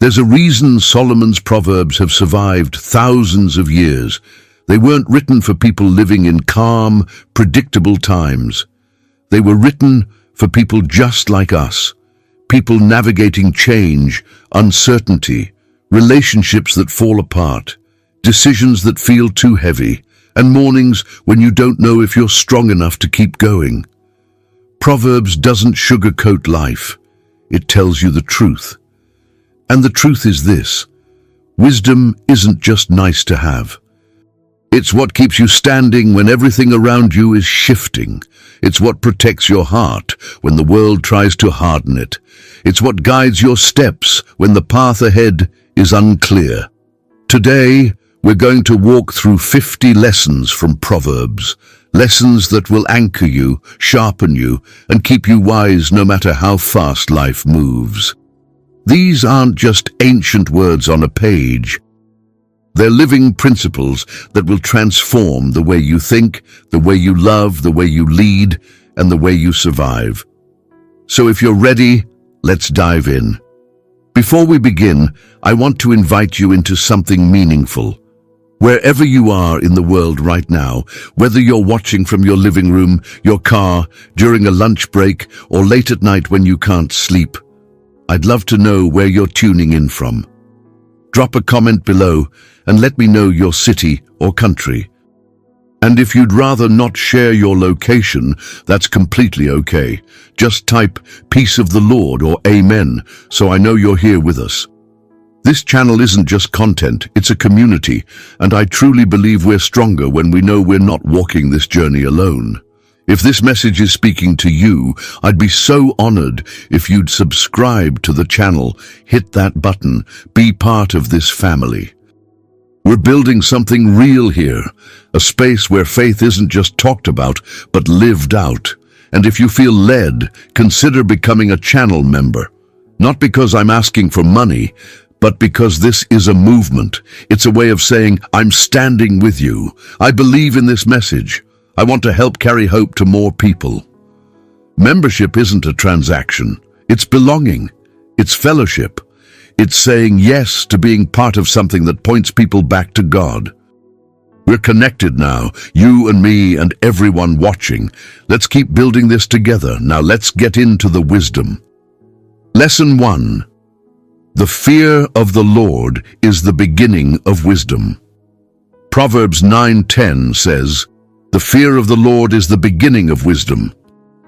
There's a reason Solomon's Proverbs have survived thousands of years. They weren't written for people living in calm, predictable times. They were written for people just like us, people navigating change, uncertainty, relationships that fall apart, decisions that feel too heavy, and mornings when you don't know if you're strong enough to keep going. Proverbs doesn't sugarcoat life. It tells you the truth. And the truth is this: wisdom isn't just nice to have. It's what keeps you standing when everything around you is shifting. It's what protects your heart when the world tries to harden it. It's what guides your steps when the path ahead is unclear. Today, we're going to walk through 50 lessons from Proverbs, lessons that will anchor you, sharpen you, and keep you wise no matter how fast life moves. These aren't just ancient words on a page. They're living principles that will transform the way you think, the way you love, the way you lead, and the way you survive. So if you're ready, let's dive in. Before we begin, I want to invite you into something meaningful. Wherever you are in the world right now, whether you're watching from your living room, your car, during a lunch break, or late at night when you can't sleep, I'd love to know where you're tuning in from. Drop a comment below and let me know your city or country. And if you'd rather not share your location, that's completely okay. Just type "Peace of the Lord" or "Amen" so I know you're here with us. This channel isn't just content, it's a community, and I truly believe we're stronger when we know we're not walking this journey alone. If this message is speaking to you, I'd be so honored if you'd subscribe to the channel, hit that button, be part of this family. We're building something real here, a space where faith isn't just talked about, but lived out. And if you feel led, consider becoming a channel member. Not because I'm asking for money, but because this is a movement. It's a way of saying, I'm standing with you. I believe in this message. I want to help carry hope to more people. Membership isn't a transaction. It's belonging. It's fellowship. It's saying yes to being part of something that points people back to God. We're connected now, you and me and everyone watching. Let's keep building this together. Now let's get into the wisdom. Lesson 1. The fear of the Lord is the beginning of wisdom. Proverbs 9:10 says, "The fear of the Lord is the beginning of wisdom,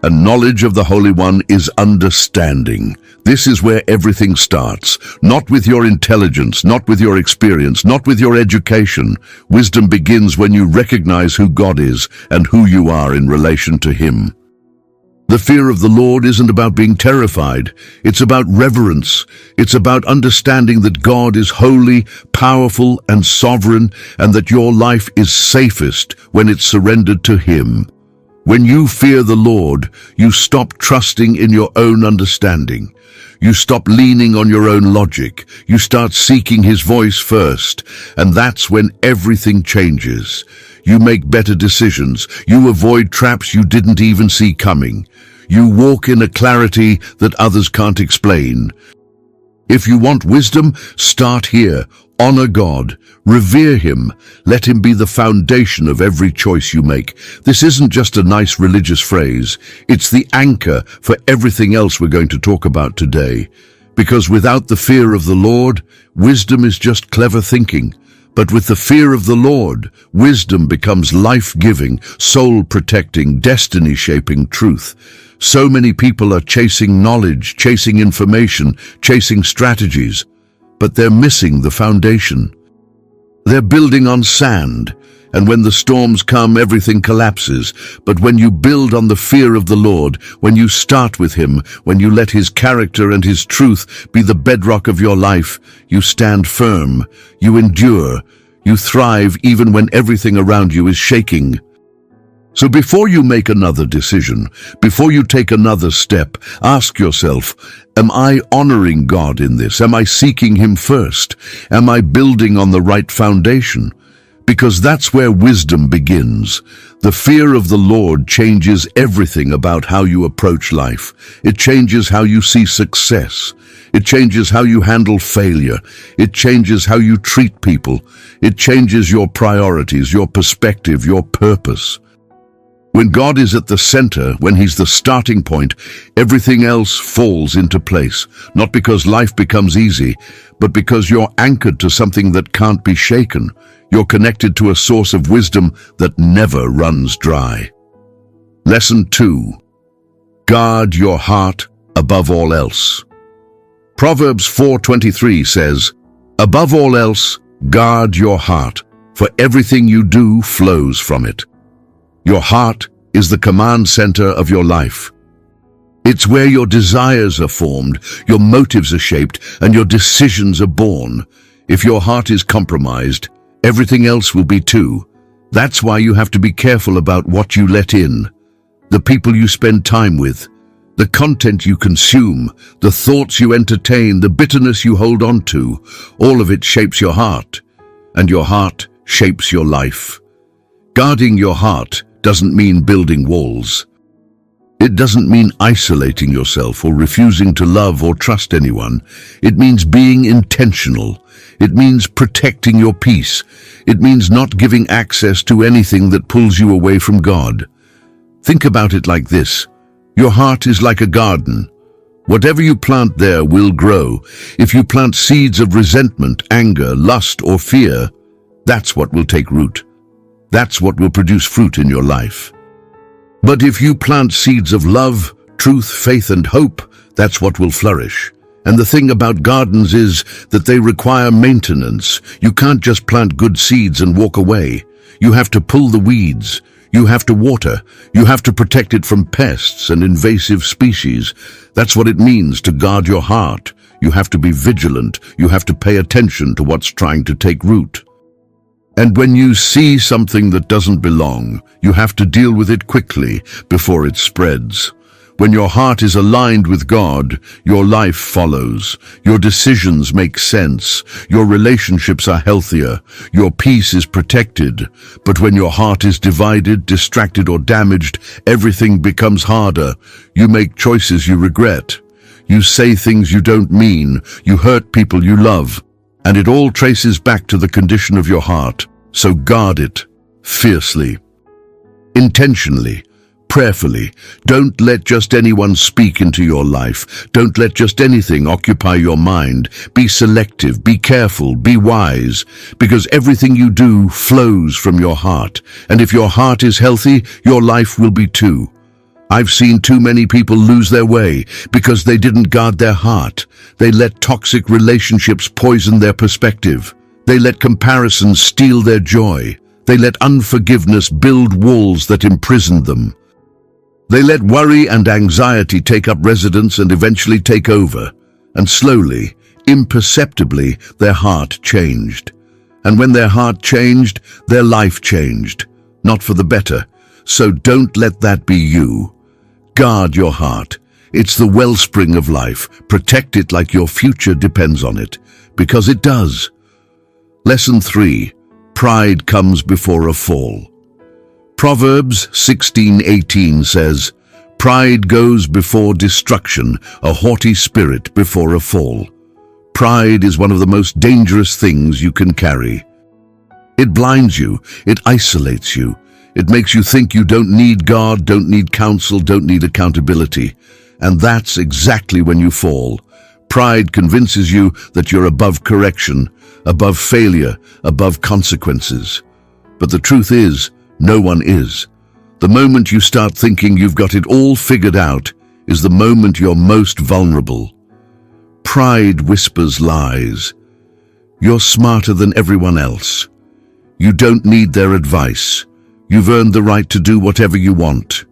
and knowledge of the Holy One is understanding." This is where everything starts, not with your intelligence, not with your experience, not with your education. Wisdom begins when you recognize who God is and who you are in relation to Him. The fear of the Lord isn't about being terrified. It's about reverence. It's about understanding that God is holy, powerful, and sovereign, and that your life is safest when it's surrendered to Him. When you fear the Lord, you stop trusting in your own understanding. You stop leaning on your own logic. You start seeking His voice first, and that's when everything changes. You make better decisions. You avoid traps you didn't even see coming. You walk in a clarity that others can't explain. If you want wisdom, start here. Honor God. Revere Him. Let Him be the foundation of every choice you make. This isn't just a nice religious phrase. It's the anchor for everything else we're going to talk about today. Because without the fear of the Lord, wisdom is just clever thinking. But with the fear of the Lord, wisdom becomes life-giving, soul-protecting, destiny-shaping truth. So many people are chasing knowledge, chasing information, chasing strategies, but they're missing the foundation. They're building on sand, and when the storms come, everything collapses. But when you build on the fear of the Lord, when you start with Him, when you let His character and His truth be the bedrock of your life, you stand firm, you endure, you thrive even when everything around you is shaking. So before you make another decision, before you take another step, ask yourself, am I honoring God in this? Am I seeking Him first? Am I building on the right foundation? Because that's where wisdom begins. The fear of the Lord changes everything about how you approach life. It changes how you see success. It changes how you handle failure. It changes how you treat people. It changes your priorities, your perspective, your purpose. When God is at the center, when He's the starting point, everything else falls into place. Not because life becomes easy, but because you're anchored to something that can't be shaken. You're connected to a source of wisdom that never runs dry. Lesson 2. Guard your heart above all else. Proverbs 4:23 says, "Above all else, guard your heart, for everything you do flows from it." Your heart is the command center of your life. It's where your desires are formed, your motives are shaped, and your decisions are born. If your heart is compromised, everything else will be too. That's why you have to be careful about what you let in, the people you spend time with, the content you consume, the thoughts you entertain, the bitterness you hold on to. All of it shapes your heart, and your heart shapes your life. Guarding your heart doesn't mean building walls. It doesn't mean isolating yourself or refusing to love or trust anyone. It means being intentional. It means protecting your peace. It means not giving access to anything that pulls you away from God. Think about it like this. Your heart is like a garden. Whatever you plant there will grow. If you plant seeds of resentment, anger, lust, or fear, that's what will take root. That's what will produce fruit in your life. But if you plant seeds of love, truth, faith, and hope, that's what will flourish. And the thing about gardens is that they require maintenance. You can't just plant good seeds and walk away. You have to pull the weeds. You have to water. You have to protect it from pests and invasive species. That's what it means to guard your heart. You have to be vigilant. You have to pay attention to what's trying to take root. And when you see something that doesn't belong, you have to deal with it quickly before it spreads. When your heart is aligned with God, your life follows. Your decisions make sense. Your relationships are healthier. Your peace is protected. But when your heart is divided, distracted, or damaged, everything becomes harder. You make choices you regret. You say things you don't mean. You hurt people you love. And it all traces back to the condition of your heart. So guard it fiercely, intentionally, prayerfully. Don't let just anyone speak into your life. Don't let just anything occupy your mind. Be selective, be careful, be wise, because everything you do flows from your heart. And if your heart is healthy, your life will be too. I've seen too many people lose their way because they didn't guard their heart. They let toxic relationships poison their perspective. They let comparisons steal their joy. They let unforgiveness build walls that imprisoned them. They let worry and anxiety take up residence and eventually take over. And slowly, imperceptibly, their heart changed. And when their heart changed, their life changed. Not for the better. So don't let that be you. Guard your heart. It's the wellspring of life. Protect it like your future depends on it, because it does. Lesson 3. Pride comes before a fall. Proverbs 16:18 says, "Pride goes before destruction, a haughty spirit before a fall." Pride is one of the most dangerous things you can carry. It blinds you. It isolates you. It makes you think you don't need God, don't need counsel, don't need accountability. And that's exactly when you fall. Pride convinces you that you're above correction, above failure, above consequences. But the truth is, no one is. The moment you start thinking you've got it all figured out is the moment you're most vulnerable. Pride whispers lies. You're smarter than everyone else. You don't need their advice. You've earned the right to do whatever you want.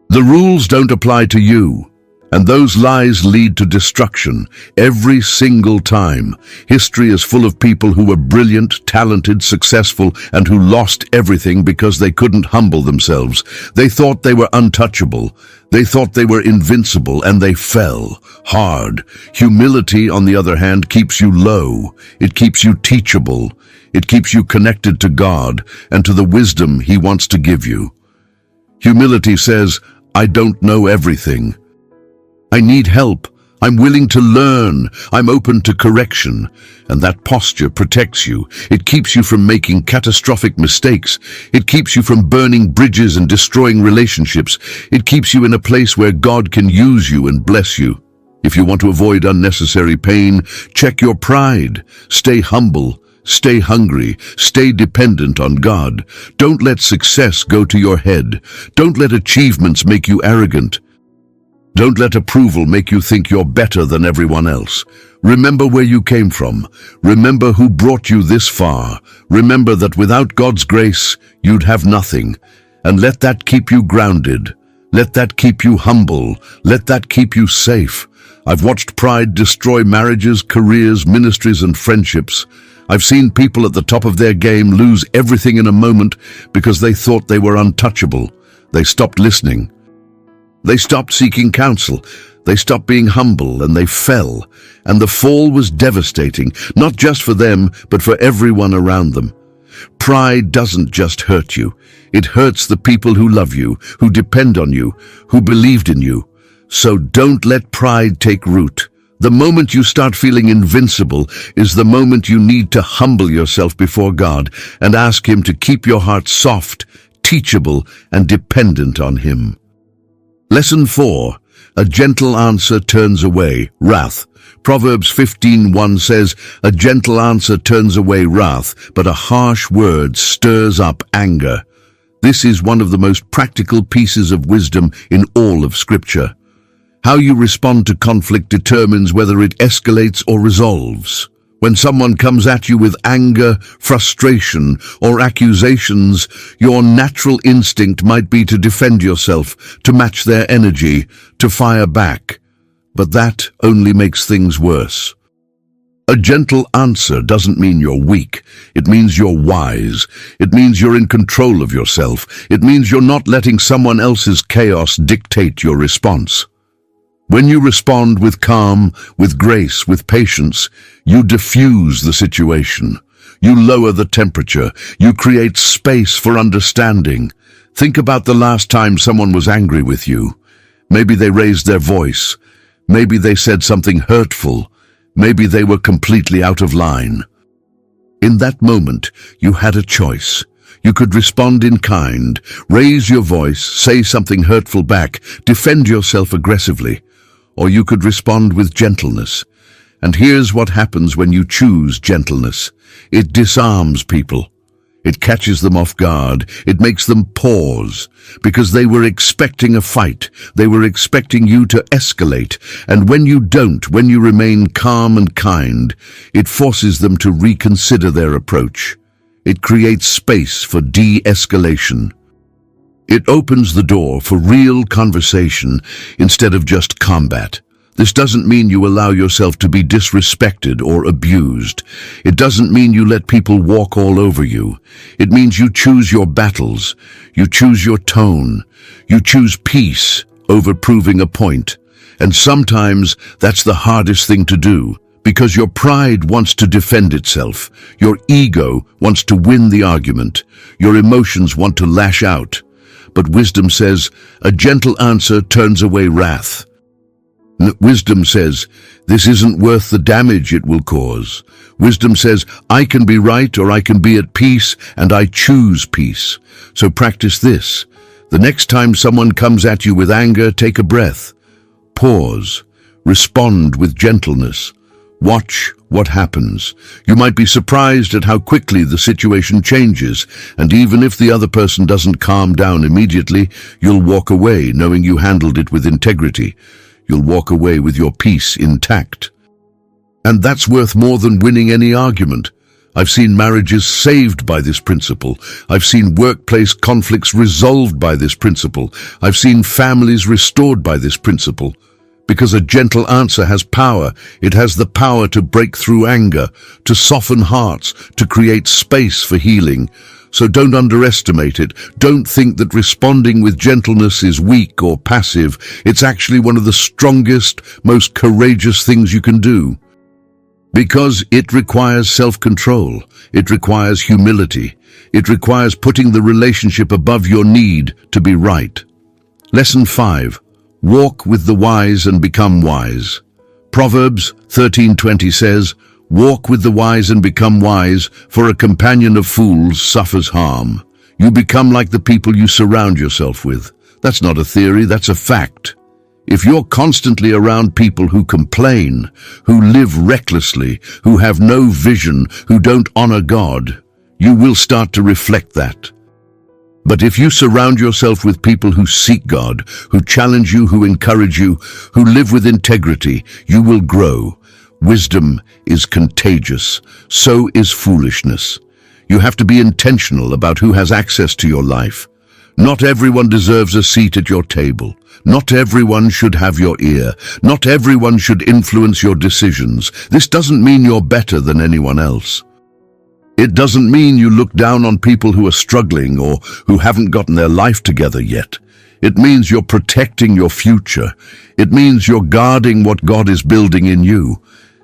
The rules don't apply to you, and those lies lead to destruction every single time. History is full of people who were brilliant, talented, successful, and who lost everything because they couldn't humble themselves. They thought they were untouchable. They thought they were invincible, and they fell hard. Humility, on the other hand, keeps you low. It keeps you teachable. It keeps you connected to God and to the wisdom He wants to give you. Humility says, I don't know everything. I need help. I'm willing to learn. I'm open to correction. And that posture protects you. It keeps you from making catastrophic mistakes. It keeps you from burning bridges and destroying relationships. It keeps you in a place where God can use you and bless you. If you want to avoid unnecessary pain, check your pride. Stay humble. Stay hungry. Stay dependent on God. Don't let success go to your head. Don't let achievements make you arrogant. Don't let approval make you think you're better than everyone else. Remember where you came from. Remember who brought you this far. Remember that without God's grace, you'd have nothing. And let that keep you grounded. Let that keep you humble. Let that keep you safe. I've watched pride destroy marriages, careers, ministries, and friendships. I've seen people at the top of their game lose everything in a moment because they thought they were untouchable. They stopped listening. They stopped seeking counsel. They stopped being humble, and they fell. And the fall was devastating, not just for them, but for everyone around them. Pride doesn't just hurt you. It hurts the people who love you, who depend on you, who believed in you. So don't let pride take root. The moment you start feeling invincible is the moment you need to humble yourself before God and ask Him to keep your heart soft, teachable, and dependent on Him. Lesson 4. A gentle answer turns away wrath. Proverbs 15:1 says, a gentle answer turns away wrath, but a harsh word stirs up anger. This is one of the most practical pieces of wisdom in all of Scripture. How you respond to conflict determines whether it escalates or resolves. When someone comes at you with anger, frustration, or accusations, your natural instinct might be to defend yourself, to match their energy, to fire back. But that only makes things worse. A gentle answer doesn't mean you're weak. It means you're wise. It means you're in control of yourself. It means you're not letting someone else's chaos dictate your response. When you respond with calm, with grace, with patience, you diffuse the situation. You lower the temperature. You create space for understanding. Think about the last time someone was angry with you. Maybe they raised their voice. Maybe they said something hurtful. Maybe they were completely out of line. In that moment, you had a choice. You could respond in kind, raise your voice, say something hurtful back, defend yourself aggressively. Or you could respond with gentleness. And here's what happens when you choose gentleness. It disarms people. It catches them off guard. It makes them pause, because they were expecting a fight. They were expecting you to escalate. And when you don't, when you remain calm and kind, it forces them to reconsider their approach. It creates space for de-escalation. It opens the door for real conversation instead of just combat. This doesn't mean you allow yourself to be disrespected or abused. It doesn't mean you let people walk all over you. It means you choose your battles. You choose your tone. You choose peace over proving a point. And sometimes that's the hardest thing to do, because your pride wants to defend itself. Your ego wants to win the argument. Your emotions want to lash out. But wisdom says, a gentle answer turns away wrath. Wisdom says, this isn't worth the damage it will cause. Wisdom says, I can be right or I can be at peace, and I choose peace. So practice this. The next time someone comes at you with anger, take a breath. Pause. Respond with gentleness. Watch what happens. You might be surprised at how quickly the situation changes, and even if the other person doesn't calm down immediately, you'll walk away knowing you handled it with integrity. You'll walk away with your peace intact. And that's worth more than winning any argument. I've seen marriages saved by this principle. I've seen workplace conflicts resolved by this principle. I've seen families restored by this principle. Because a gentle answer has power. It has the power to break through anger, to soften hearts, to create space for healing. So don't underestimate it. Don't think that responding with gentleness is weak or passive. It's actually one of the strongest, most courageous things you can do. Because it requires self-control, it requires humility, it requires putting the relationship above your need to be right. Lesson 5. Walk with the wise and become wise. Proverbs 13:20 says, "Walk with the wise and become wise, for a companion of fools suffers harm." You become like the people you surround yourself with. That's not a theory, that's a fact. If you're constantly around people who complain, who live recklessly, who have no vision, who don't honor God, you will start to reflect that. But if you surround yourself with people who seek God, who challenge you, who encourage you, who live with integrity, you will grow. Wisdom is contagious, so is foolishness. You have to be intentional about who has access to your life. Not everyone deserves a seat at your table. Not everyone should have your ear. Not everyone should influence your decisions. This doesn't mean you're better than anyone else. It doesn't mean you look down on people who are struggling or who haven't gotten their life together yet. It means you're protecting your future. It means you're guarding what God is building in you.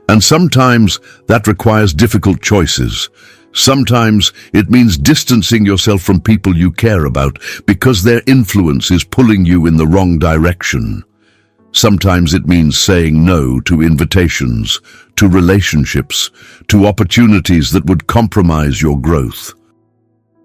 And sometimes that requires difficult choices. Sometimes it means distancing yourself from people you care about because their influence is pulling you in the wrong direction. Sometimes it means saying no to invitations, to relationships, to opportunities that would compromise your growth.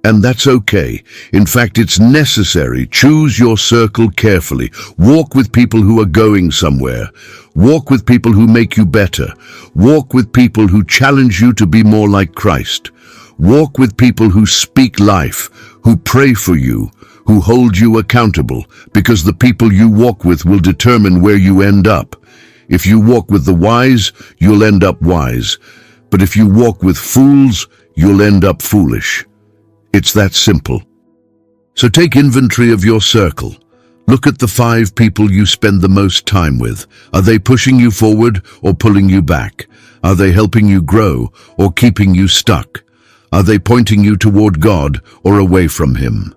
And that's okay. In fact, it's necessary. Choose your circle carefully. Walk with people who are going somewhere. Walk with people who make you better. Walk with people who challenge you to be more like Christ. Walk with people who speak life, who pray for you, who hold you accountable, because the people you walk with will determine where you end up. If you walk with the wise, you'll end up wise. But if you walk with fools, you'll end up foolish. It's that simple. So take inventory of your circle. Look at the 5 people you spend the most time with. Are they pushing you forward or pulling you back? Are they helping you grow or keeping you stuck? Are they pointing you toward God or away from Him?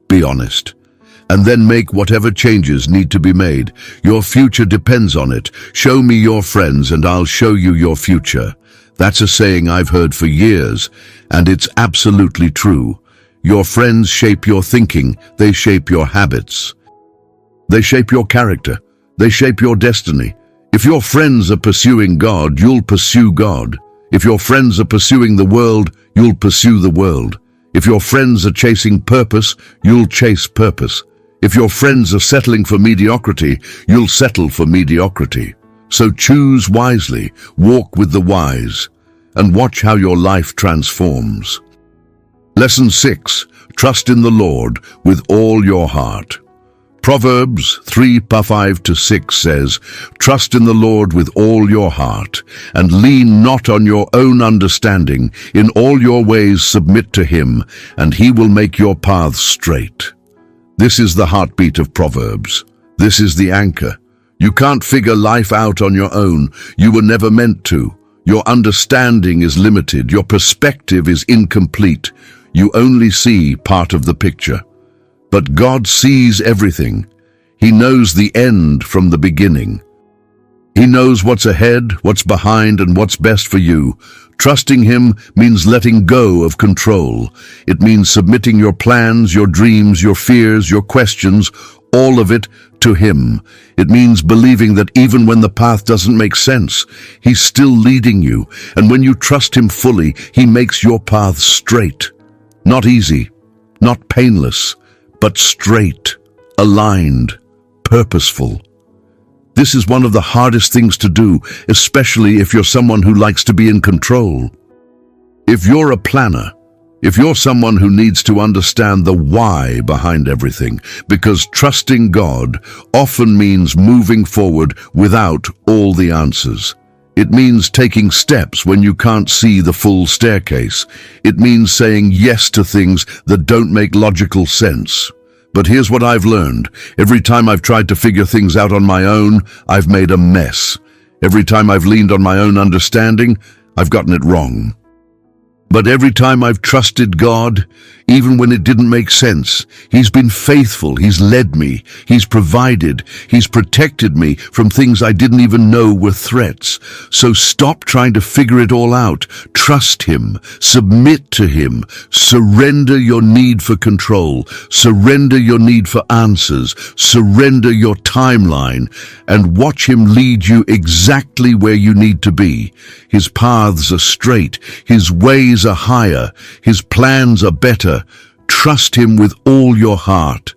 Be honest. And then make whatever changes need to be made. Your future depends on it. Show me your friends and I'll show you your future. That's a saying I've heard for years, and it's absolutely true. Your friends shape your thinking. They shape your habits. They shape your character. They shape your destiny. If your friends are pursuing God, you'll pursue God. If your friends are pursuing the world, you'll pursue the world. If your friends are chasing purpose, you'll chase purpose. If your friends are settling for mediocrity, you'll settle for mediocrity. So choose wisely, walk with the wise, and watch how your life transforms. Lesson 6. Trust in the Lord with all your heart. Proverbs 3:5-6 says, "Trust in the Lord with all your heart, and lean not on your own understanding. In all your ways submit to Him, and He will make your paths straight." This is the heartbeat of Proverbs. This is the anchor. You can't figure life out on your own. You were never meant to. Your understanding is limited. Your perspective is incomplete. You only see part of the picture. But God sees everything. He knows the end from the beginning. He knows what's ahead, what's behind, and what's best for you. Trusting Him means letting go of control. It means submitting your plans, your dreams, your fears, your questions, all of it to Him. It means believing that even when the path doesn't make sense, He's still leading you. And when you trust Him fully, He makes your path straight. Not easy, not painless, but straight, aligned, purposeful. This is one of the hardest things to do, especially if you're someone who likes to be in control. If you're a planner, if you're someone who needs to understand the why behind everything, because trusting God often means moving forward without all the answers. It means taking steps when you can't see the full staircase. It means saying yes to things that don't make logical sense. But here's what I've learned. Every time I've tried to figure things out on my own, I've made a mess. Every time I've leaned on my own understanding, I've gotten it wrong. But every time I've trusted God, even when it didn't make sense, He's been faithful, He's led me, He's provided, He's protected me from things I didn't even know were threats. So stop trying to figure it all out. Trust Him, submit to Him, surrender your need for control, surrender your need for answers, surrender your timeline, and watch Him lead you exactly where you need to be. His paths are straight, His ways are higher, His plans are better. Trust Him with all your heart.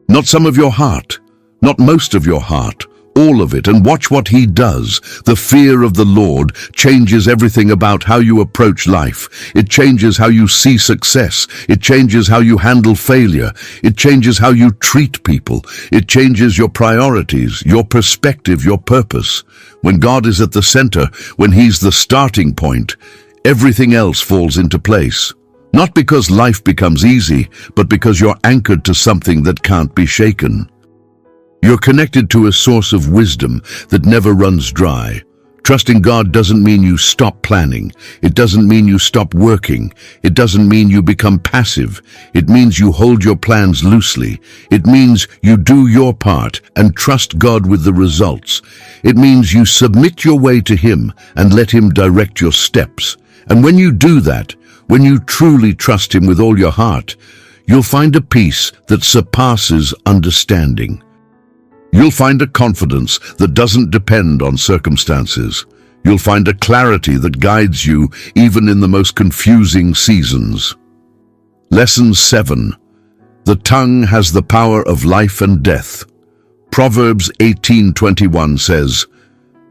Not some of your heart, not most of your heart, all of it, and watch what He does. The fear of the Lord changes everything about how you approach life. It changes how you see success. It changes how you handle failure. It changes how you treat people. It changes your priorities, your perspective, your purpose. When God is at the center, when He's the starting point, everything else falls into place. Not because life becomes easy, but because you're anchored to something that can't be shaken. You're connected to a source of wisdom that never runs dry. Trusting God doesn't mean you stop planning. It doesn't mean you stop working. It doesn't mean you become passive. It means you hold your plans loosely. It means you do your part and trust God with the results. It means you submit your way to Him and let Him direct your steps. And when you do that, when you truly trust Him with all your heart, you'll find a peace that surpasses understanding. You'll find a confidence that doesn't depend on circumstances. You'll find a clarity that guides you even in the most confusing seasons. Lesson 7. The tongue has the power of life and death. Proverbs 18:21 says,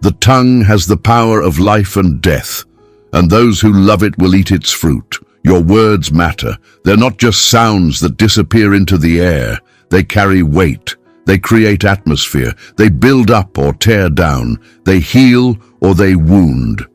"The tongue has the power of life and death, and those who love it will eat its fruit." Your words matter. They're not just sounds that disappear into the air. They carry weight. They create atmosphere. They build up or tear down. They heal or they wound.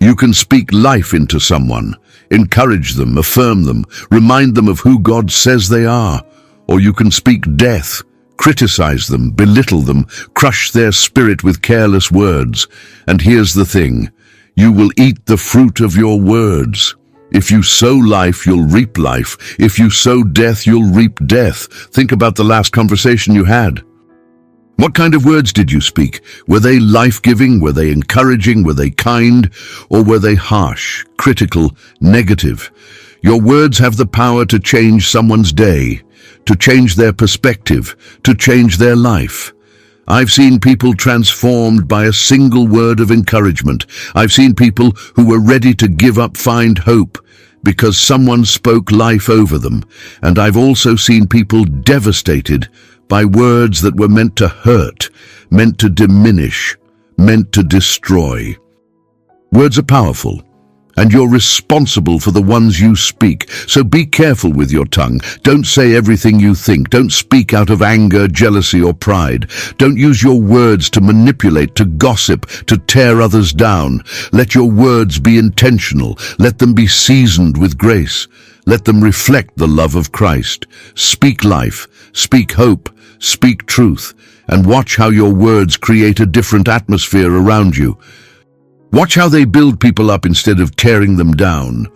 You can speak life into someone, encourage them, affirm them, remind them of who God says they are. Or you can speak death, criticize them, belittle them, crush their spirit with careless words. And here's the thing, you will eat the fruit of your words. If you sow life, you'll reap life. If you sow death, you'll reap death. Think about the last conversation you had. What kind of words did you speak? Were they life-giving? Were they encouraging? Were they kind? Or were they harsh, critical, negative? Your words have the power to change someone's day, to change their perspective, to change their life. I've seen people transformed by a single word of encouragement. I've seen people who were ready to give up find hope because someone spoke life over them. And I've also seen people devastated by words that were meant to hurt, meant to diminish, meant to destroy. Words are powerful, and you're responsible for the ones you speak. So be careful with your tongue. Don't say everything you think. Don't speak out of anger, jealousy, or pride. Don't use your words to manipulate, to gossip, to tear others down. Let your words be intentional. Let them be seasoned with grace. Let them reflect the love of Christ. Speak life, speak hope, speak truth, and watch how your words create a different atmosphere around you. Watch how they build people up instead of tearing them down.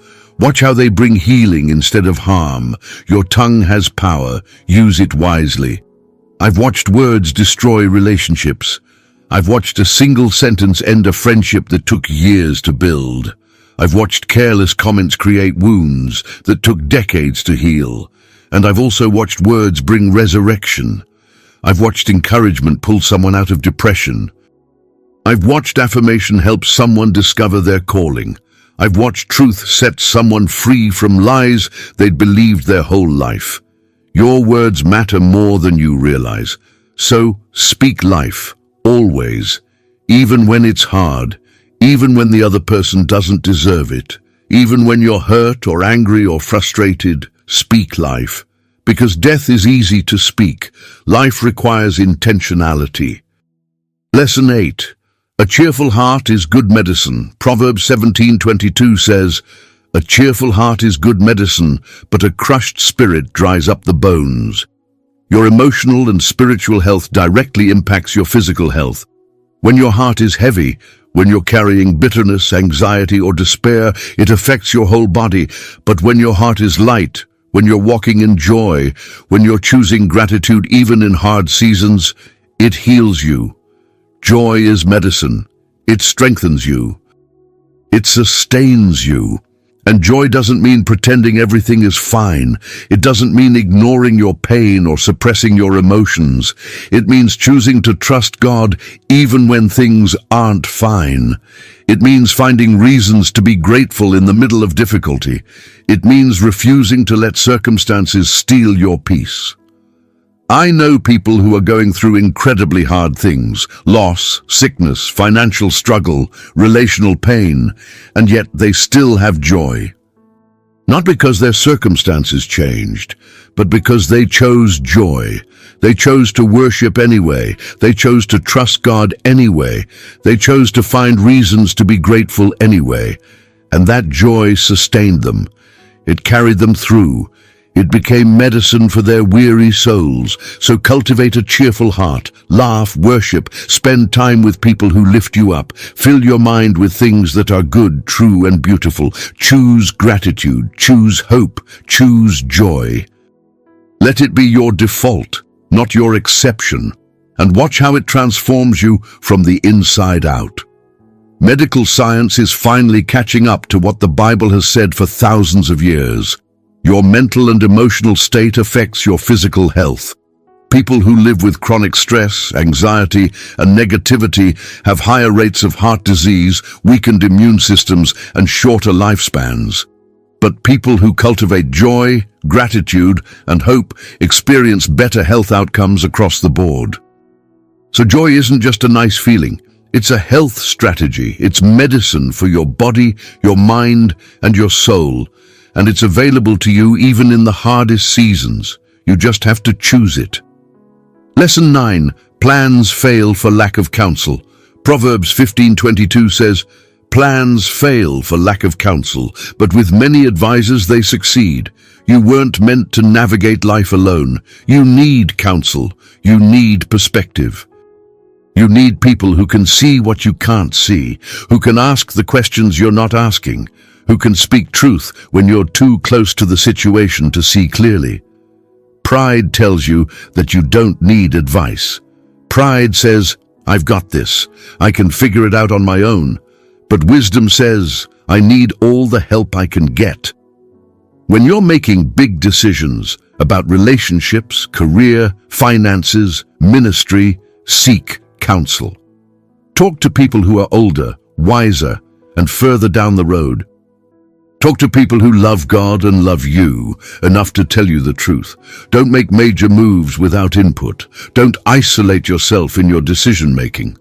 Watch how they bring healing instead of harm. Your tongue has power. Use it wisely. I've watched words destroy relationships. I've watched a single sentence end a friendship that took years to build. I've watched careless comments create wounds that took decades to heal. And I've also watched words bring resurrection. I've watched encouragement pull someone out of depression. I've watched affirmation help someone discover their calling. I've watched truth set someone free from lies they'd believed their whole life. Your words matter more than you realize. So speak life, always, even when it's hard, even when the other person doesn't deserve it, even when you're hurt or angry or frustrated, speak life. Because death is easy to speak. Life requires intentionality. Lesson 8. A cheerful heart is good medicine. Proverbs 17:22 says, "A cheerful heart is good medicine, but a crushed spirit dries up the bones." Your emotional and spiritual health directly impacts your physical health. When your heart is heavy, when you're carrying bitterness, anxiety, or despair, it affects your whole body. But when your heart is light, when you're walking in joy, when you're choosing gratitude even in hard seasons, it heals you. Joy is medicine. It strengthens you. It sustains you. And joy doesn't mean pretending everything is fine. It doesn't mean ignoring your pain or suppressing your emotions. It means choosing to trust God even when things aren't fine. It means finding reasons to be grateful in the middle of difficulty. It means refusing to let circumstances steal your peace. I know people who are going through incredibly hard things: loss, sickness, financial struggle, relational pain, and yet they still have joy. Not because their circumstances changed, but because they chose joy. They chose to worship anyway. They chose to trust God anyway. They chose to find reasons to be grateful anyway. And that joy sustained them. It carried them through. It became medicine for their weary souls. So cultivate a cheerful heart, laugh, worship, spend time with people who lift you up. Fill your mind with things that are good, true, and beautiful. Choose gratitude, choose hope, choose joy. Let it be your default, not your exception, and watch how it transforms you from the inside out. Medical science is finally catching up to what the Bible has said for thousands of years. Your mental and emotional state affects your physical health. People who live with chronic stress, anxiety, and negativity have higher rates of heart disease, weakened immune systems, and shorter lifespans. But people who cultivate joy, gratitude, and hope experience better health outcomes across the board. So joy isn't just a nice feeling. It's a health strategy. It's medicine for your body, your mind, and your soul. And it's available to you even in the hardest seasons. You just have to choose it. Lesson 9. Plans fail for lack of counsel. Proverbs 15:22 says, "Plans fail for lack of counsel, but with many advisors they succeed." You weren't meant to navigate life alone. You need counsel. You need perspective. You need people who can see what you can't see, who can ask the questions you're not asking, who can speak truth when you're too close to the situation to see clearly. Pride tells you that you don't need advice. Pride says, "I've got this. I can figure it out on my own." But wisdom says, "I need all the help I can get." When you're making big decisions about relationships, career, finances, ministry, seek counsel. Talk to people who are older, wiser, and further down the road. Talk to people who love God and love you enough to tell you the truth. Don't make major moves without input. Don't isolate yourself in your decision-making.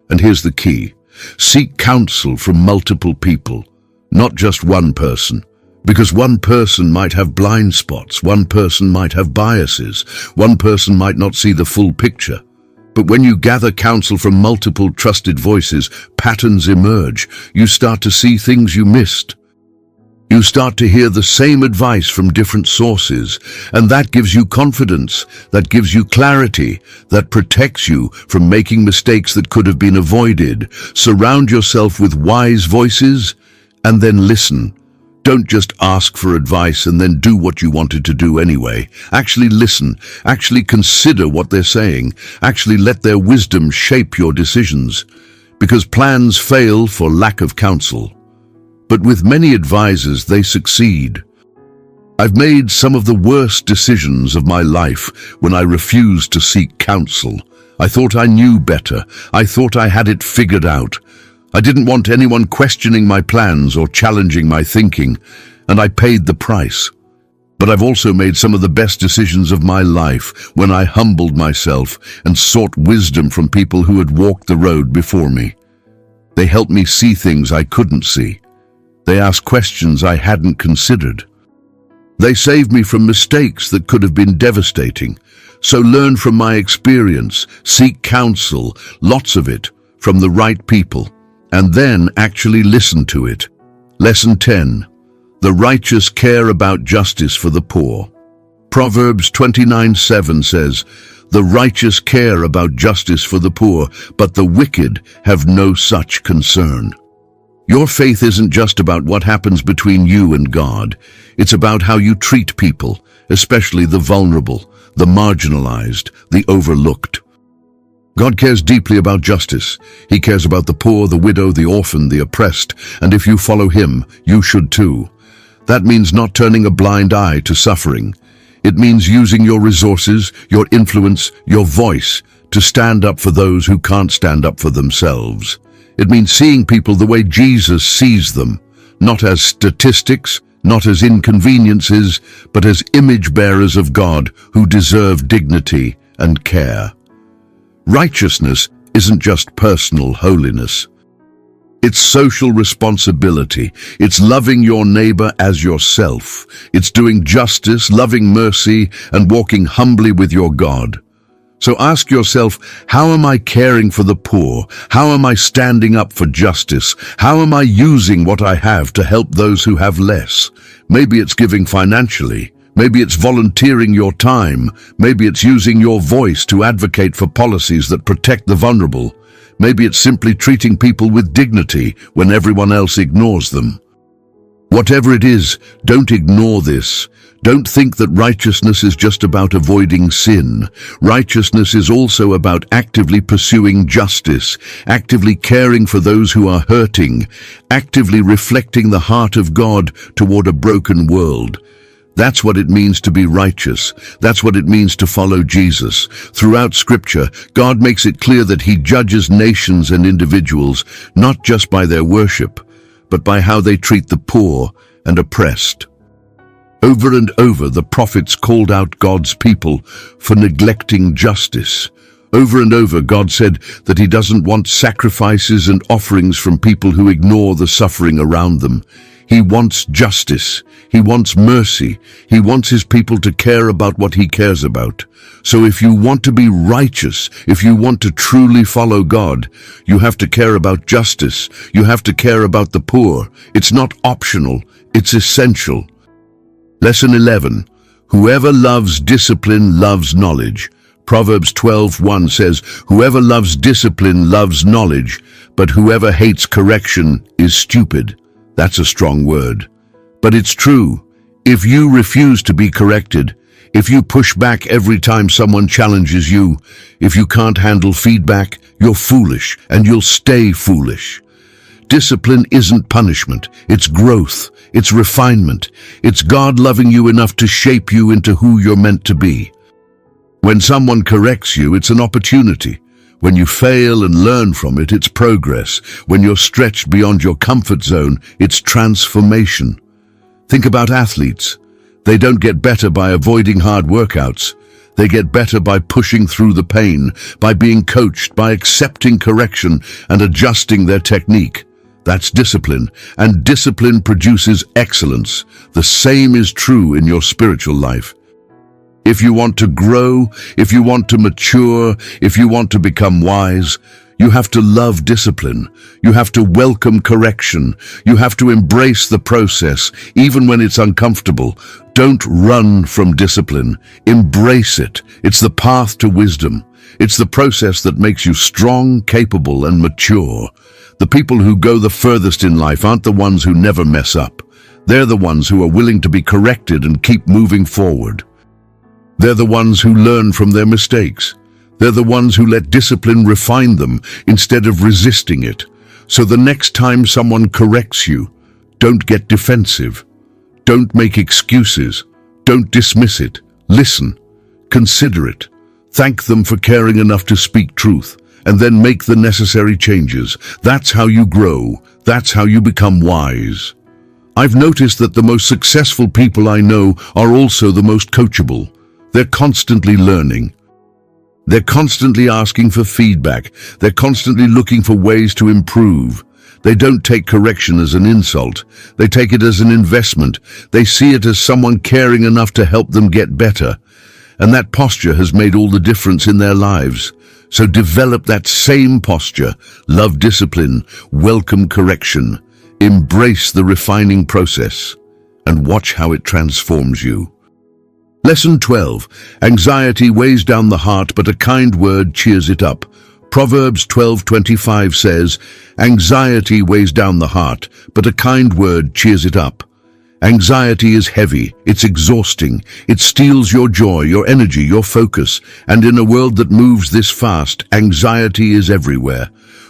And here's the key. Seek counsel from multiple people, not just one person. Because one person might have blind spots, one person might have biases, one person might not see the full picture. But when you gather counsel from multiple trusted voices, patterns emerge. You start to see things you missed. You start to hear the same advice from different sources, and that gives you confidence, that gives you clarity, that protects you from making mistakes that could have been avoided. Surround yourself with wise voices, and then listen. Don't just ask for advice and then do what you wanted to do anyway. Actually listen, actually consider what they're saying, actually let their wisdom shape your decisions. Because plans fail for lack of counsel. But with many advisors, they succeed. I've made some of the worst decisions of my life when I refused to seek counsel. I thought I knew better. I thought I had it figured out. I didn't want anyone questioning my plans or challenging my thinking, and I paid the price. But I've also made some of the best decisions of my life when I humbled myself and sought wisdom from people who had walked the road before me. They helped me see things I couldn't see. They asked questions I hadn't considered. They saved me from mistakes that could have been devastating. So learn from my experience, seek counsel, lots of it, from the right people, and then actually listen to it. Lesson 10. The righteous care about justice for the poor. Proverbs 29:7 says, The righteous care about justice for the poor, but the wicked have no such concern. Your faith isn't just about what happens between you and God. It's about how you treat people, especially the vulnerable, the marginalized, the overlooked. God cares deeply about justice. He cares about the poor, the widow, the orphan, the oppressed, and if you follow him, you should too. That means not turning a blind eye to suffering. It means using your resources, your influence, your voice to stand up for those who can't stand up for themselves. It means seeing people the way Jesus sees them, not as statistics, not as inconveniences, but as image bearers of God who deserve dignity and care. Righteousness isn't just personal holiness. It's social responsibility. It's loving your neighbor as yourself. It's doing justice, loving mercy, and walking humbly with your God. So ask yourself, how am I caring for the poor? How am I standing up for justice? How am I using what I have to help those who have less? Maybe it's giving financially. Maybe it's volunteering your time. Maybe it's using your voice to advocate for policies that protect the vulnerable. Maybe it's simply treating people with dignity when everyone else ignores them. Whatever it is, don't ignore this. Don't think that righteousness is just about avoiding sin. Righteousness is also about actively pursuing justice, actively caring for those who are hurting, actively reflecting the heart of God toward a broken world. That's what it means to be righteous. That's what it means to follow Jesus. Throughout Scripture, God makes it clear that He judges nations and individuals not just by their worship, but by how they treat the poor and oppressed. Over and over, the prophets called out God's people for neglecting justice. Over and over, God said that He doesn't want sacrifices and offerings from people who ignore the suffering around them. He wants justice. He wants mercy. He wants His people to care about what He cares about. So if you want to be righteous, if you want to truly follow God, you have to care about justice. You have to care about the poor. It's not optional. It's essential. Lesson 11. Whoever loves discipline loves knowledge. Proverbs 12:1 says, "Whoever loves discipline loves knowledge, but whoever hates correction is stupid." That's a strong word. But it's true. If you refuse to be corrected, if you push back every time someone challenges you, if you can't handle feedback, you're foolish, and you'll stay foolish. Discipline isn't punishment. It's growth. It's refinement. It's God loving you enough to shape you into who you're meant to be. When someone corrects you, it's an opportunity. When you fail and learn from it, it's progress. When you're stretched beyond your comfort zone, it's transformation. Think about athletes. They don't get better by avoiding hard workouts. They get better by pushing through the pain, by being coached, by accepting correction and adjusting their technique. That's discipline, and discipline produces excellence. The same is true in your spiritual life. If you want to grow, if you want to mature, if you want to become wise, you have to love discipline. You have to welcome correction. You have to embrace the process, even when it's uncomfortable. Don't run from discipline. Embrace it. It's the path to wisdom. It's the process that makes you strong, capable, and mature. The people who go the furthest in life aren't the ones who never mess up. They're the ones who are willing to be corrected and keep moving forward. They're the ones who learn from their mistakes. They're the ones who let discipline refine them instead of resisting it. So the next time someone corrects you, don't get defensive. Don't make excuses. Don't dismiss it. Listen. Consider it. Thank them for caring enough to speak truth, and then make the necessary changes. That's how you grow. That's how you become wise. I've noticed that the most successful people I know are also the most coachable. They're constantly learning. They're constantly asking for feedback. They're constantly looking for ways to improve. They don't take correction as an insult. They take it as an investment. They see it as someone caring enough to help them get better. And that posture has made all the difference in their lives. So develop that same posture. Love discipline. Welcome correction. Embrace the refining process. And watch how it transforms you. Lesson 12. Anxiety weighs down the heart, but a kind word cheers it up. Proverbs 12:25 says, "Anxiety weighs down the heart, but a kind word cheers it up." Anxiety is heavy, it's exhausting, it steals your joy, your energy, your focus, and in a world that moves this fast, anxiety is everywhere.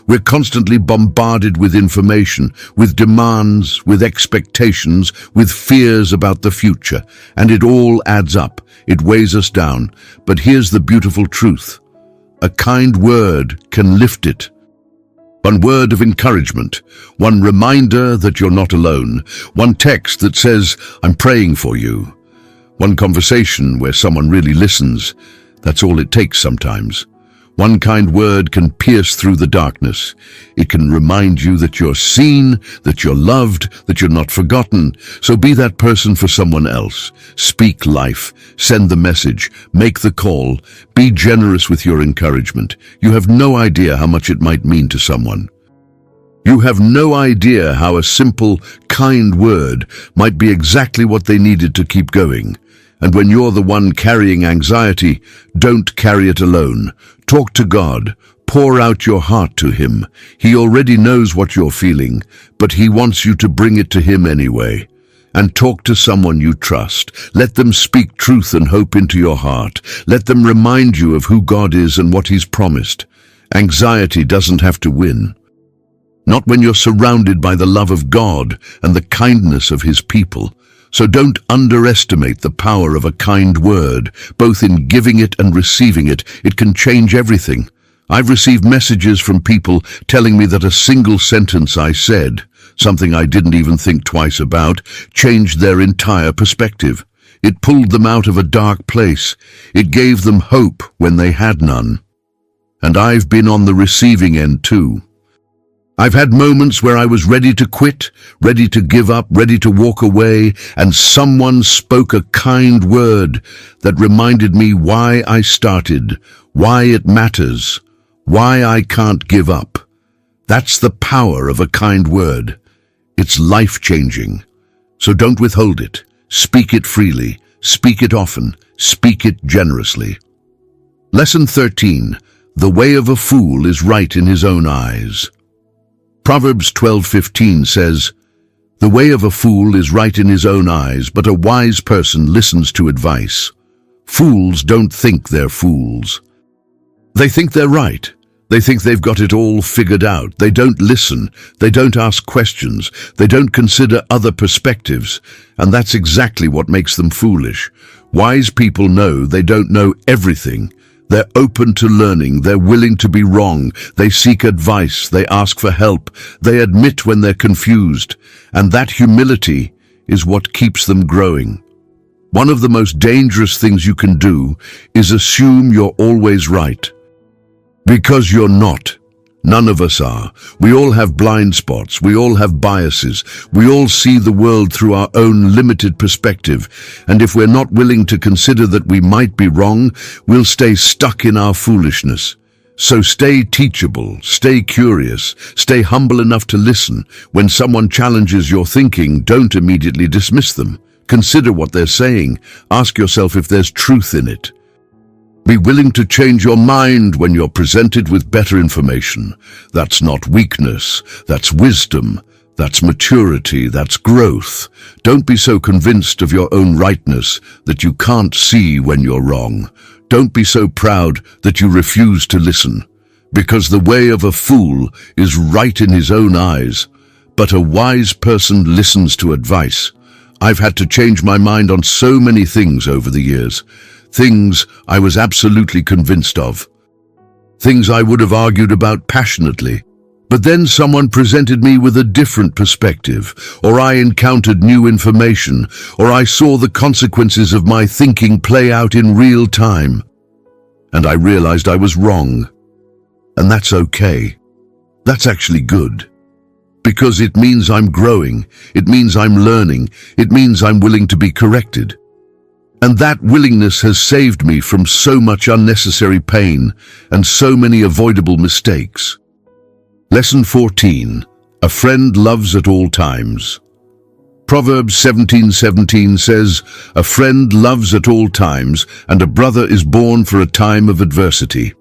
We're constantly bombarded with information, with demands, with expectations, with fears about the future, and it all adds up. It weighs us down. But here's the beautiful truth. A kind word can lift it. One word of encouragement, one reminder that you're not alone, one text that says, "I'm praying for you," one conversation where someone really listens. That's all it takes sometimes. One kind word can pierce through the darkness. It can remind you that you're seen, that you're loved, that you're not forgotten. So be that person for someone else. Speak life, send the message, make the call. Be generous with your encouragement. You have no idea how much it might mean to someone. You have no idea how a simple, kind word might be exactly what they needed to keep going. And when you're the one carrying anxiety, don't carry it alone. Talk to God. Pour out your heart to Him. He already knows what you're feeling, but He wants you to bring it to Him anyway. And talk to someone you trust. Let them speak truth and hope into your heart. Let them remind you of who God is and what He's promised. Anxiety doesn't have to win. Not when you're surrounded by the love of God and the kindness of His people. So don't underestimate the power of a kind word. Both in giving it and receiving it, it can change everything. I've received messages from people telling me that a single sentence I said, something I didn't even think twice about, changed their entire perspective. It pulled them out of a dark place. It gave them hope when they had none. And I've been on the receiving end too. I've had moments where I was ready to quit, ready to give up, ready to walk away, and someone spoke a kind word that reminded me why I started, why it matters, why I can't give up. That's the power of a kind word. It's life-changing. So don't withhold it. Speak it freely. Speak it often. Speak it generously. Lesson 13. The way of a fool is right in his own eyes. Proverbs 12:15 says, "The way of a fool is right in his own eyes, but a wise person listens to advice." Fools don't think they're fools. They think they're right. They think they've got it all figured out. They don't listen. They don't ask questions. They don't consider other perspectives. And that's exactly what makes them foolish. Wise people know they don't know everything. They're open to learning. They're willing to be wrong. They seek advice. They ask for help. They admit when they're confused. And that humility is what keeps them growing. One of the most dangerous things you can do is assume you're always right. Because you're not. None of us are. We all have blind spots. We all have biases. We all see the world through our own limited perspective. And if we're not willing to consider that we might be wrong, we'll stay stuck in our foolishness. So stay teachable, stay curious, stay humble enough to listen. When someone challenges your thinking, don't immediately dismiss them. Consider what they're saying. Ask yourself if there's truth in it. Be willing to change your mind when you're presented with better information. That's not weakness, that's wisdom, that's maturity, that's growth. Don't be so convinced of your own rightness that you can't see when you're wrong. Don't be so proud that you refuse to listen. Because the way of a fool is right in his own eyes, but a wise person listens to advice. I've had to change my mind on so many things over the years. Things I was absolutely convinced of. Things I would have argued about passionately. But then someone presented me with a different perspective, or I encountered new information, or I saw the consequences of my thinking play out in real time. And I realized I was wrong. And that's okay. That's actually good. Because it means I'm growing. It means I'm learning. It means I'm willing to be corrected. And that willingness has saved me from so much unnecessary pain and so many avoidable mistakes. Lesson 14. A friend loves at all times. Proverbs 17:17 says, "A friend loves at all times, and a brother is born for a time of adversity."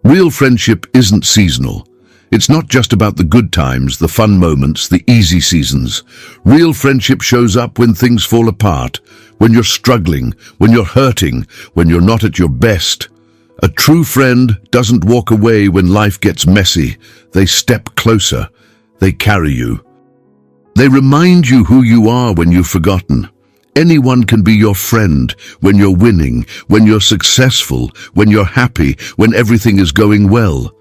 Real friendship isn't seasonal. It's not just about the good times, the fun moments, the easy seasons. Real friendship shows up when things fall apart, when you're struggling, when you're hurting, when you're not at your best. A true friend doesn't walk away when life gets messy. They step closer. They carry you. They remind you who you are when you've forgotten. Anyone can be your friend when you're winning, when you're successful, when you're happy, when everything is going well.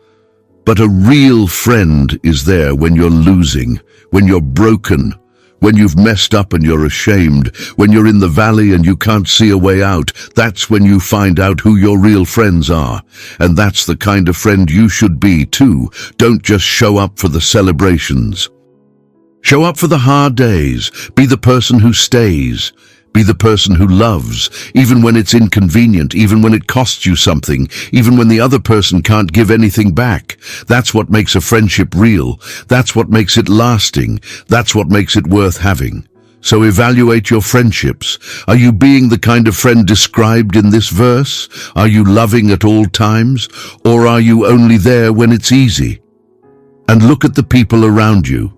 But a real friend is there when you're losing, when you're broken, when you've messed up and you're ashamed, when you're in the valley and you can't see a way out. That's when you find out who your real friends are. And that's the kind of friend you should be too. Don't just show up for the celebrations. Show up for the hard days. Be the person who stays. Be the person who loves, even when it's inconvenient, even when it costs you something, even when the other person can't give anything back. That's what makes a friendship real. That's what makes it lasting. That's what makes it worth having. So evaluate your friendships. Are you being the kind of friend described in this verse? Are you loving at all times? Or are you only there when it's easy? And look at the people around you.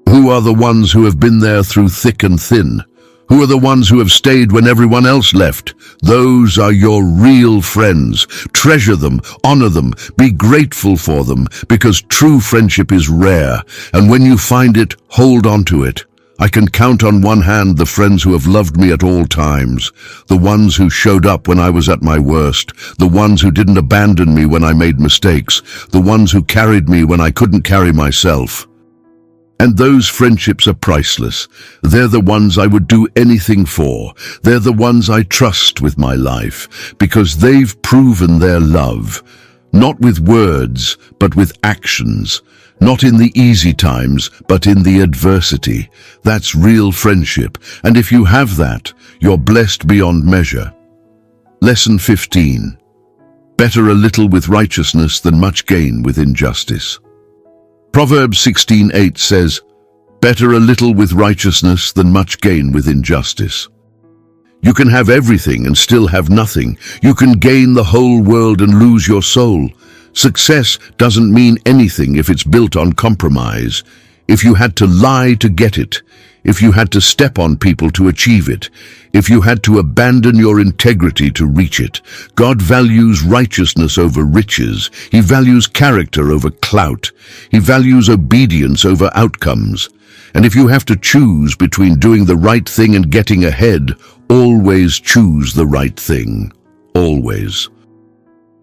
Who are the ones who have been there through thick and thin? Who are the ones who have stayed when everyone else left? Those are your real friends. Treasure them, honor them, be grateful for them, because true friendship is rare. And when you find it, hold on to it. I can count on one hand the friends who have loved me at all times, the ones who showed up when I was at my worst, the ones who didn't abandon me when I made mistakes, the ones who carried me when I couldn't carry myself. And those friendships are priceless. They're the ones I would do anything for. They're the ones I trust with my life, because they've proven their love, not with words, but with actions, not in the easy times, but in the adversity. That's real friendship, and if you have that, you're blessed beyond measure. Lesson 15. Better a little with righteousness than much gain with injustice. Proverbs 16:8 says, "Better a little with righteousness than much gain with injustice." You can have everything and still have nothing. You can gain the whole world and lose your soul. Success doesn't mean anything if it's built on compromise. If you had to lie to get it, if you had to step on people to achieve it, if you had to abandon your integrity to reach it. God values righteousness over riches. He values character over clout. He values obedience over outcomes. And if you have to choose between doing the right thing and getting ahead, always choose the right thing. Always.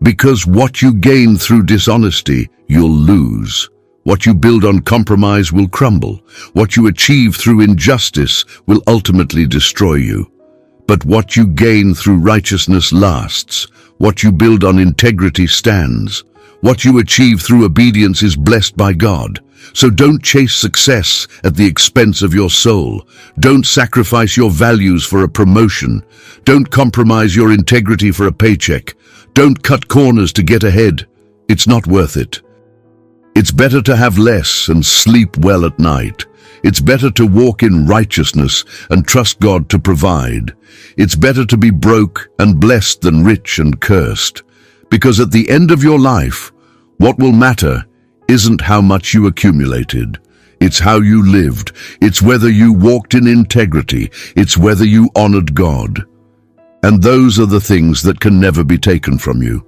Because what you gain through dishonesty, you'll lose. What you build on compromise will crumble. What you achieve through injustice will ultimately destroy you. But what you gain through righteousness lasts. What you build on integrity stands. What you achieve through obedience is blessed by God. So don't chase success at the expense of your soul. Don't sacrifice your values for a promotion. Don't compromise your integrity for a paycheck. Don't cut corners to get ahead. It's not worth it. It's better to have less and sleep well at night. It's better to walk in righteousness and trust God to provide. It's better to be broke and blessed than rich and cursed. Because at the end of your life, what will matter isn't how much you accumulated. It's how you lived. It's whether you walked in integrity. It's whether you honored God. And those are the things that can never be taken from you.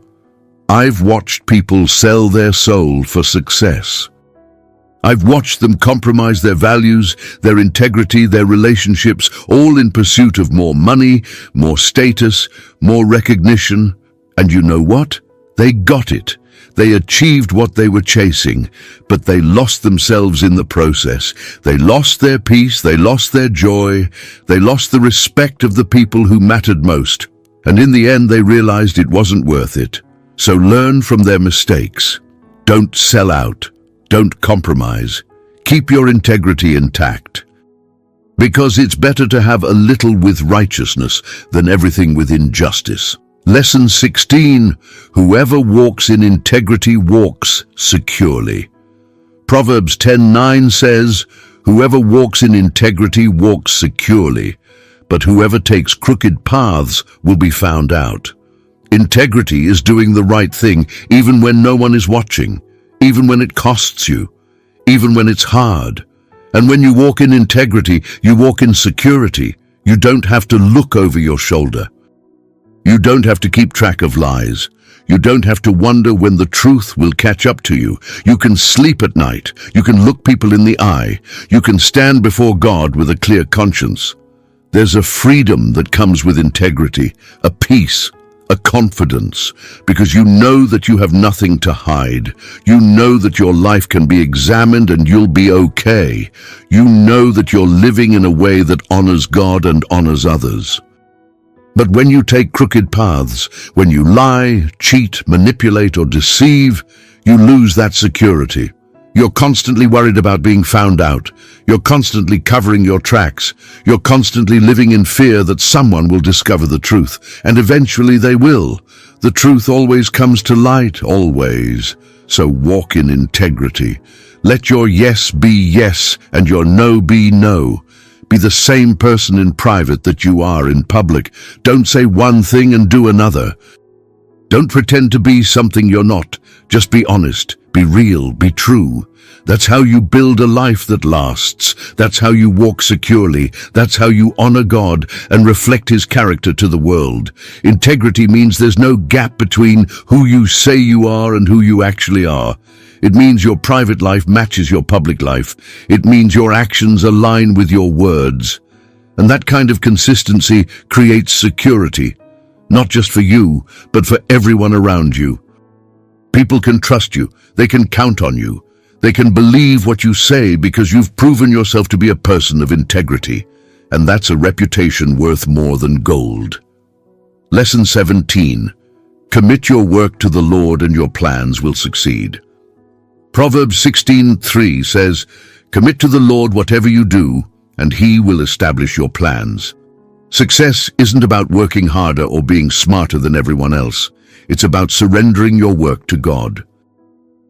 I've watched people sell their soul for success. I've watched them compromise their values, their integrity, their relationships, all in pursuit of more money, more status, more recognition. And you know what? They got it. They achieved what they were chasing, but they lost themselves in the process. They lost their peace, they lost their joy, they lost the respect of the people who mattered most. And in the end, they realized it wasn't worth it. So learn from their mistakes. Don't sell out. Don't compromise. Keep your integrity intact. Because it's better to have a little with righteousness than everything with injustice. Lesson 16. Whoever walks in integrity walks securely. Proverbs 10:9 says, Whoever walks in integrity walks securely, but whoever takes crooked paths will be found out. Integrity is doing the right thing even when no one is watching, even when it costs you, even when it's hard. And when you walk in integrity, you walk in security. You don't have to look over your shoulder. You don't have to keep track of lies. You don't have to wonder when the truth will catch up to you. You can sleep at night. You can look people in the eye. You can stand before God with a clear conscience. There's a freedom that comes with integrity, a peace, a confidence, because you know that you have nothing to hide. You know that your life can be examined and you'll be okay. You know that you're living in a way that honors God and honors others. But when you take crooked paths, when you lie, cheat, manipulate, or deceive, you lose that security. You're constantly worried about being found out. You're constantly covering your tracks. You're constantly living in fear that someone will discover the truth, and eventually they will. The truth always comes to light, always. So walk in integrity. Let your yes be yes and your no be no. Be the same person in private that you are in public. Don't say one thing and do another. Don't pretend to be something you're not. Just be honest, be real, be true. That's how you build a life that lasts. That's how you walk securely. That's how you honor God and reflect His character to the world. Integrity means there's no gap between who you say you are and who you actually are. It means your private life matches your public life. It means your actions align with your words. And that kind of consistency creates security, not just for you, but for everyone around you. People can trust you. They can count on you. They can believe what you say because you've proven yourself to be a person of integrity. And that's a reputation worth more than gold. Lesson 17. Commit your work to the Lord and your plans will succeed. Proverbs 16:3 says, "Commit to the Lord whatever you do, and He will establish your plans." Success isn't about working harder or being smarter than everyone else. It's about surrendering your work to God.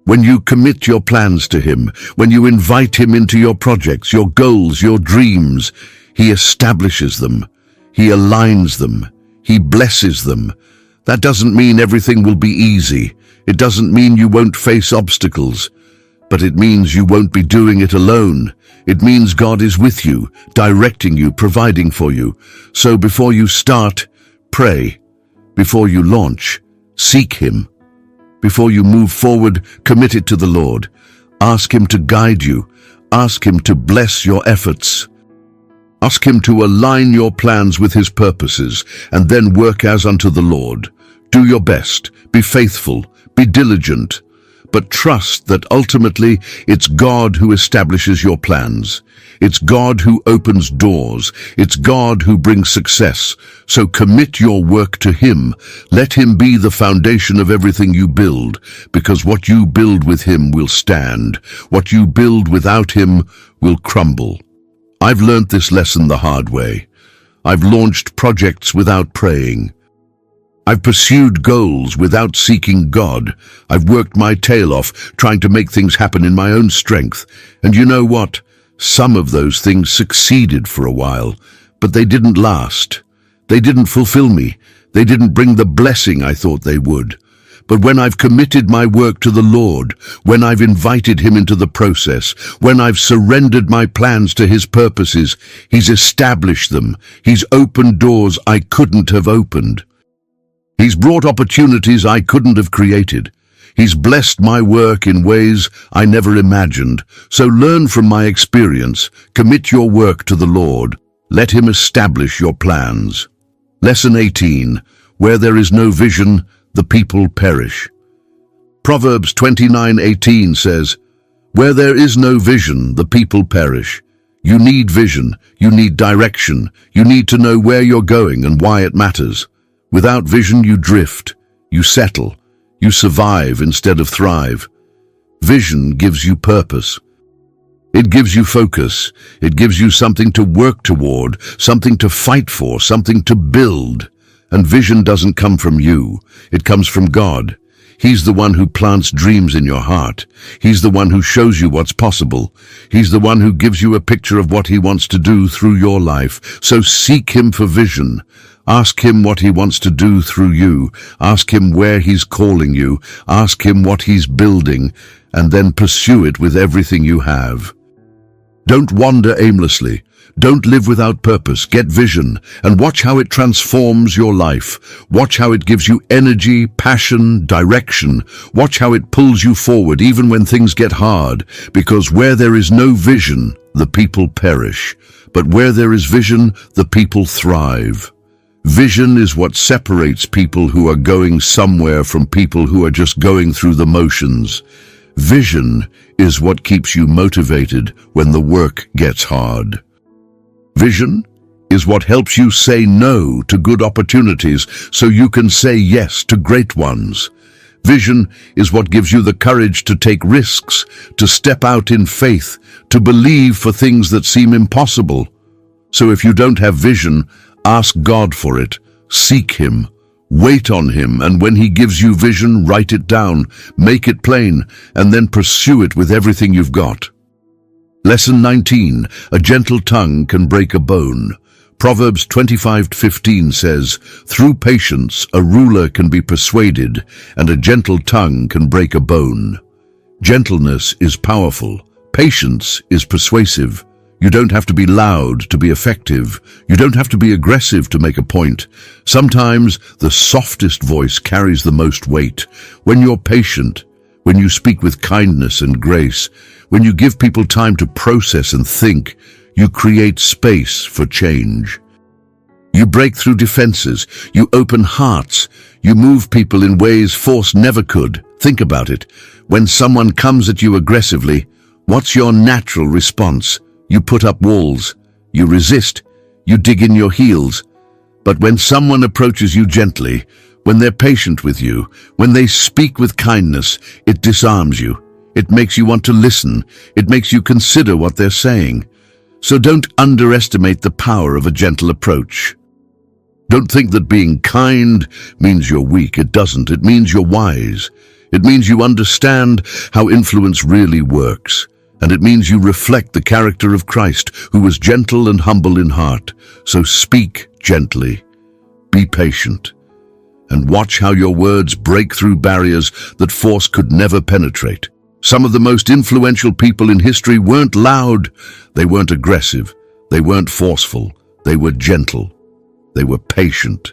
When you commit your plans to Him, when you invite Him into your projects, your goals, your dreams, He establishes them. He aligns them. He blesses them. That doesn't mean everything will be easy. It doesn't mean you won't face obstacles. But it means you won't be doing it alone. It means God is with you, directing you, providing for you. So before you start, pray. Before you launch, seek Him. Before you move forward, commit it to the Lord. Ask Him to guide you. Ask Him to bless your efforts. Ask Him to align your plans with His purposes, and then work as unto the Lord. Do your best. Be faithful. Be diligent. But trust that ultimately it's God who establishes your plans. It's God who opens doors. It's God who brings success. So commit your work to Him. Let Him be the foundation of everything you build, because what you build with Him will stand. What you build without Him will crumble. I've learnt this lesson the hard way. I've launched projects without praying. I've pursued goals without seeking God. I've worked my tail off, trying to make things happen in my own strength. And you know what? Some of those things succeeded for a while, but they didn't last. They didn't fulfill me. They didn't bring the blessing I thought they would. But when I've committed my work to the Lord, when I've invited Him into the process, when I've surrendered my plans to His purposes, He's established them. He's opened doors I couldn't have opened. He's brought opportunities I couldn't have created. He's blessed my work in ways I never imagined. So learn from my experience. Commit your work to the Lord. Let Him establish your plans. Lesson 18. Where there is no vision, the people perish. Proverbs 29:18 says, "Where there is no vision, the people perish." You need vision. You need direction. You need to know where you're going and why it matters. Without vision, you drift, you settle, you survive instead of thrive. Vision gives you purpose. It gives you focus. It gives you something to work toward, something to fight for, something to build. And vision doesn't come from you. It comes from God. He's the one who plants dreams in your heart. He's the one who shows you what's possible. He's the one who gives you a picture of what he wants to do through your life. So seek him for vision. Ask him what he wants to do through you. Ask him where he's calling you. Ask him what he's building, and then pursue it with everything you have. Don't wander aimlessly. Don't live without purpose. Get vision and watch how it transforms your life. Watch how it gives you energy, passion, direction. Watch how it pulls you forward even when things get hard, because where there is no vision, the people perish. But where there is vision, the people thrive. Vision is what separates people who are going somewhere from people who are just going through the motions. Vision is what keeps you motivated when the work gets hard. Vision is what helps you say no to good opportunities so you can say yes to great ones. Vision is what gives you the courage to take risks, to step out in faith, to believe for things that seem impossible. So if you don't have vision, ask God for it, seek him, wait on him, and when he gives you vision, write it down, make it plain, and then pursue it with everything you've got. Lesson 19. A gentle tongue can break a bone. Proverbs 25:15 says, "Through patience a ruler can be persuaded, and a gentle tongue can break a bone." Gentleness is powerful. Patience is persuasive. You don't have to be loud to be effective. You don't have to be aggressive to make a point. Sometimes the softest voice carries the most weight. When you're patient, when you speak with kindness and grace, when you give people time to process and think, you create space for change. You break through defenses, you open hearts, you move people in ways force never could. Think about it. When someone comes at you aggressively, what's your natural response? You put up walls, you resist, you dig in your heels. But when someone approaches you gently, when they're patient with you, when they speak with kindness, it disarms you. It makes you want to listen. It makes you consider what they're saying. So don't underestimate the power of a gentle approach. Don't think that being kind means you're weak. It doesn't. It means you're wise. It means you understand how influence really works. And it means you reflect the character of Christ, who was gentle and humble in heart. So speak gently. Be patient. And watch how your words break through barriers that force could never penetrate. Some of the most influential people in history weren't loud, they weren't aggressive, they weren't forceful, they were gentle, they were patient.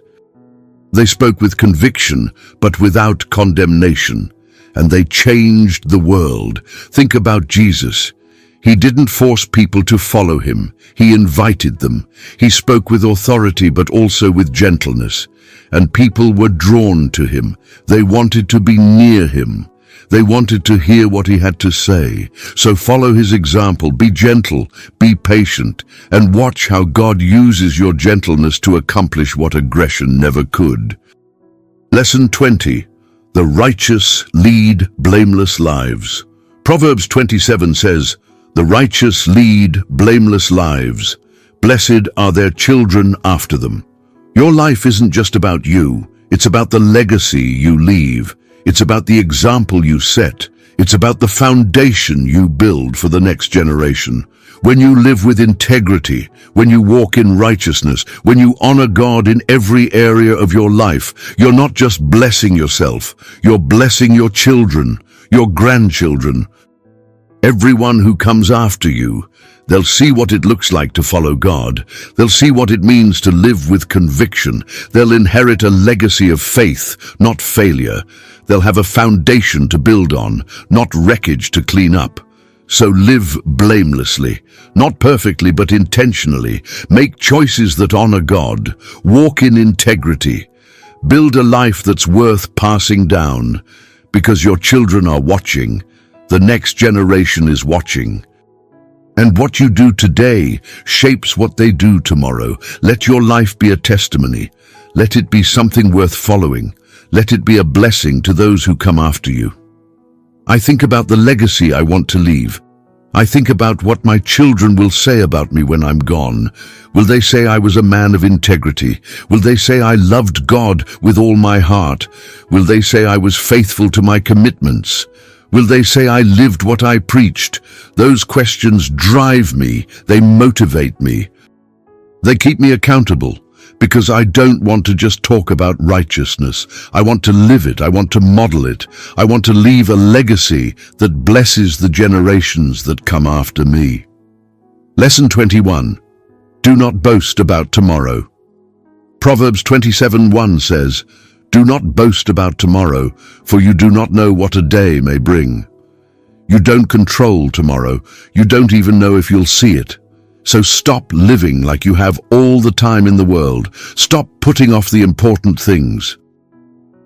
They spoke with conviction, but without condemnation, and they changed the world. Think about Jesus. He didn't force people to follow him, he invited them. He spoke with authority, but also with gentleness, and people were drawn to him. They wanted to be near him. They wanted to hear what he had to say. So follow his example. Be gentle, be patient, and watch how God uses your gentleness to accomplish what aggression never could. Lesson 20. The righteous lead blameless lives. Proverbs 27 says, "The righteous lead blameless lives. Blessed are their children after them." Your life isn't just about you. It's about the legacy you leave. It's about the example you set. It's about the foundation you build for the next generation. When you live with integrity, when you walk in righteousness, when you honor God in every area of your life, you're not just blessing yourself, you're blessing your children, your grandchildren. Everyone who comes after you, they'll see what it looks like to follow God. They'll see what it means to live with conviction. They'll inherit a legacy of faith, not failure. They'll have a foundation to build on, not wreckage to clean up. So live blamelessly, not perfectly but intentionally. Make choices that honor God. Walk in integrity. Build a life that's worth passing down, because your children are watching. The next generation is watching. And what you do today shapes what they do tomorrow. Let your life be a testimony. Let it be something worth following. Let it be a blessing to those who come after you. I think about the legacy I want to leave. I think about what my children will say about me when I'm gone. Will they say I was a man of integrity? Will they say I loved God with all my heart? Will they say I was faithful to my commitments? Will they say I lived what I preached? Those questions drive me. They motivate me. They keep me accountable, because I don't want to just talk about righteousness. I want to live it. I want to model it. I want to leave a legacy that blesses the generations that come after me. Lesson 21. Do not boast about tomorrow. Proverbs 27:1 says, "Do not boast about tomorrow, for you do not know what a day may bring." You don't control tomorrow. You don't even know if you'll see it. So stop living like you have all the time in the world. Stop putting off the important things.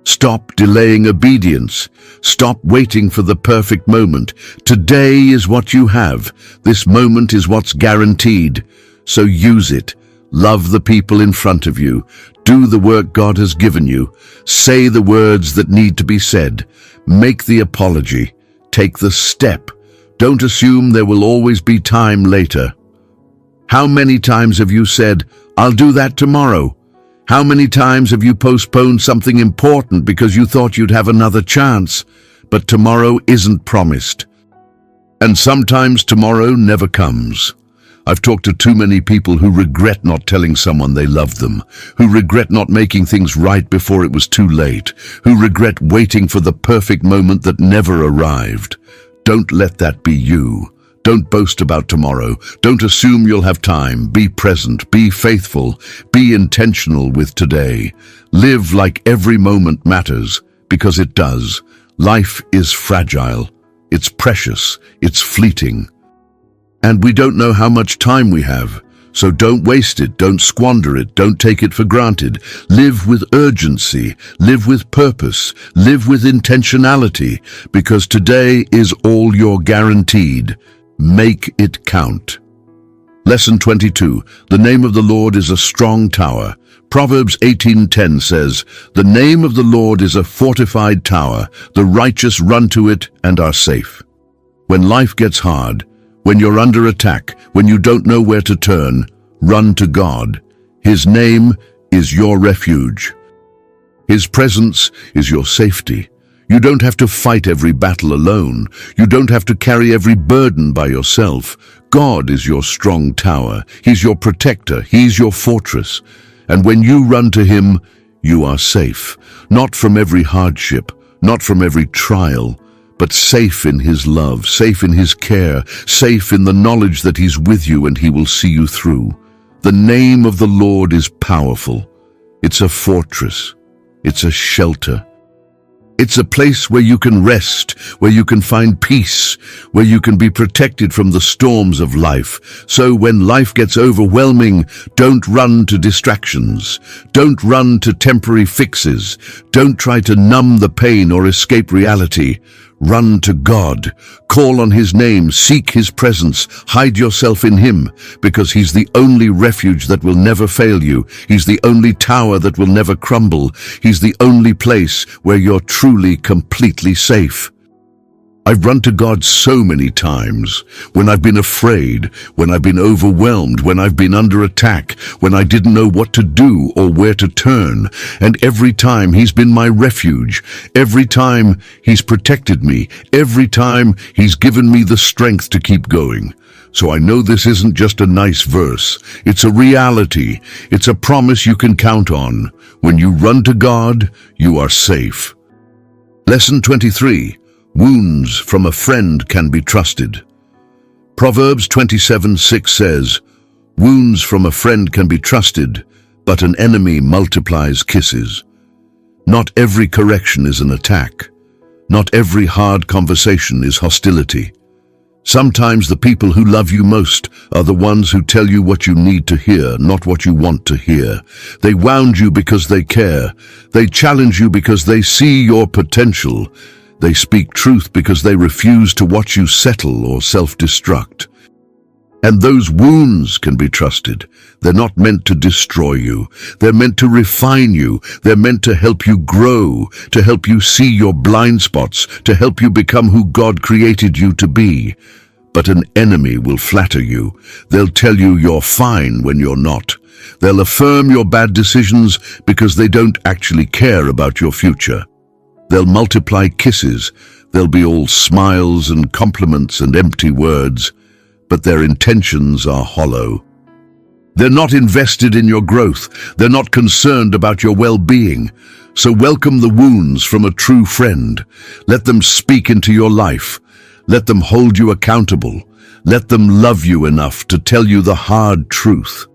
Stop delaying obedience. Stop waiting for the perfect moment. Today is what you have. This moment is what's guaranteed. So use it. Love the people in front of you. Do the work God has given you. Say the words that need to be said. Make the apology. Take the step. Don't assume there will always be time later. How many times have you said, "I'll do that tomorrow"? How many times have you postponed something important because you thought you'd have another chance? But tomorrow isn't promised. And sometimes tomorrow never comes. I've talked to too many people who regret not telling someone they loved them, who regret not making things right before it was too late, who regret waiting for the perfect moment that never arrived. Don't let that be you. Don't boast about tomorrow. Don't assume you'll have time. Be present. Be faithful. Be intentional with today. Live like every moment matters, because it does. Life is fragile. It's precious. It's fleeting. And we don't know how much time we have. So don't waste it. Don't squander it. Don't take it for granted. Live with urgency. Live with purpose. Live with intentionality, because today is all you're guaranteed. Make it count. Lesson 22. The name of the Lord is a strong tower. Proverbs 18:10 says, "The name of the Lord is a fortified tower. The righteous run to it and are safe." When life gets hard, when you're under attack, when you don't know where to turn, run to God. His name is your refuge. His presence is your safety. You don't have to fight every battle alone. You don't have to carry every burden by yourself. God is your strong tower. He's your protector. He's your fortress. And when you run to him, you are safe. Not from every hardship, not from every trial, but safe in his love, safe in his care, safe in the knowledge that he's with you and he will see you through. The name of the Lord is powerful. It's a fortress. It's a shelter. It's a place where you can rest, where you can find peace, where you can be protected from the storms of life. So when life gets overwhelming, don't run to distractions. Don't run to temporary fixes. Don't try to numb the pain or escape reality. Run to God. Call on his name. Seek his presence. Hide yourself in him, because he's the only refuge that will never fail you. He's the only tower that will never crumble. He's the only place where you're truly, completely safe. I've run to God so many times, when I've been afraid, when I've been overwhelmed, when I've been under attack, when I didn't know what to do or where to turn. And every time he's been my refuge. Every time he's protected me. Every time he's given me the strength to keep going. So I know this isn't just a nice verse. It's a reality. It's a promise you can count on. When you run to God, you are safe. Lesson 23. Wounds from a friend can be trusted. Proverbs 27:6 says, "Wounds from a friend can be trusted, but an enemy multiplies kisses." Not every correction is an attack. Not every hard conversation is hostility. Sometimes the people who love you most are the ones who tell you what you need to hear, not what you want to hear. They wound you because they care. They challenge you because they see your potential. They speak truth because they refuse to watch you settle or self-destruct. And those wounds can be trusted. They're not meant to destroy you. They're meant to refine you. They're meant to help you grow, to help you see your blind spots, to help you become who God created you to be. But an enemy will flatter you. They'll tell you you're fine when you're not. They'll affirm your bad decisions because they don't actually care about your future. They'll multiply kisses. They'll be all smiles and compliments and empty words, but their intentions are hollow. They're not invested in your growth. They're not concerned about your well-being. So welcome the wounds from a true friend. Let them speak into your life. Let them hold you accountable. Let them love you enough to tell you the hard truth.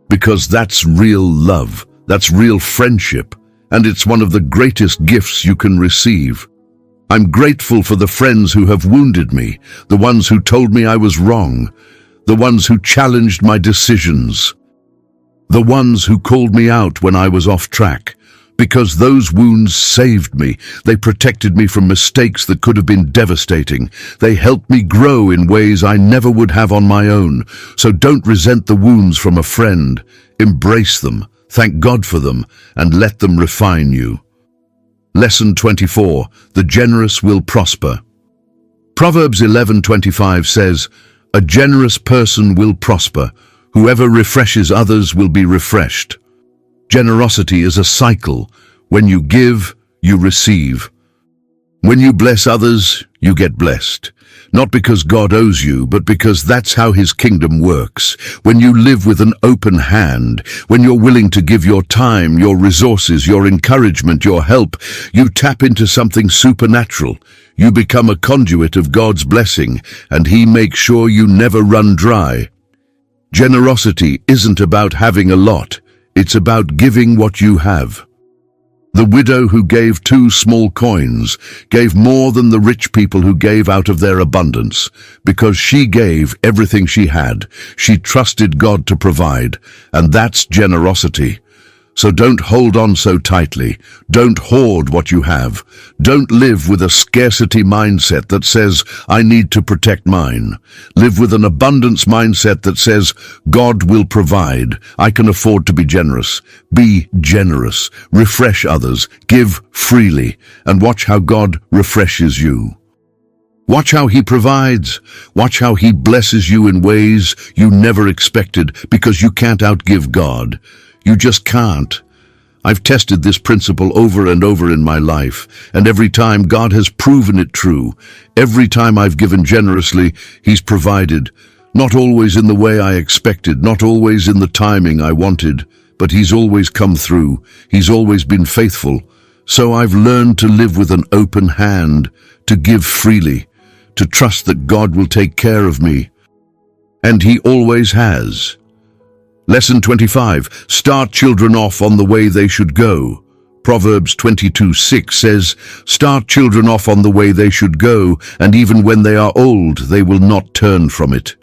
Because that's real love. That's real friendship. And it's one of the greatest gifts you can receive. I'm grateful for the friends who have wounded me, the ones who told me I was wrong, the ones who challenged my decisions, the ones who called me out when I was off track. Because those wounds saved me. They protected me from mistakes that could have been devastating. They helped me grow in ways I never would have on my own. So don't resent the wounds from a friend. Embrace them, thank God for them, and let them refine you. Lesson 24. The generous will prosper. Proverbs 11:25 says, "A generous person will prosper. Whoever refreshes others will be refreshed." Generosity is a cycle. When you give, you receive. When you bless others, you get blessed. Not because God owes you, but because that's how His kingdom works. When you live with an open hand, when you're willing to give your time, your resources, your encouragement, your help, you tap into something supernatural. You become a conduit of God's blessing, and He makes sure you never run dry. Generosity isn't about having a lot. It's about giving what you have. The widow who gave 2 small coins gave more than the rich people who gave out of their abundance. Because she gave everything she had, she trusted God to provide, and that's generosity. So don't hold on so tightly. Don't hoard what you have. Don't live with a scarcity mindset that says, "I need to protect mine." Live with an abundance mindset that says, "God will provide. I can afford to be generous." Be generous. Refresh others. Give freely. And watch how God refreshes you. Watch how He provides. Watch how He blesses you in ways you never expected, because you can't outgive God. You just can't. I've tested this principle over and over in my life, and every time God has proven it true. Every time I've given generously, He's provided. Not always in the way I expected, not always in the timing I wanted, but He's always come through. He's always been faithful. So I've learned to live with an open hand, to give freely, to trust that God will take care of me. And He always has. Lesson 25. Start children off on the way they should go. Proverbs 22:6 says, "Start children off on the way they should go, and even when they are old, they will not turn from it."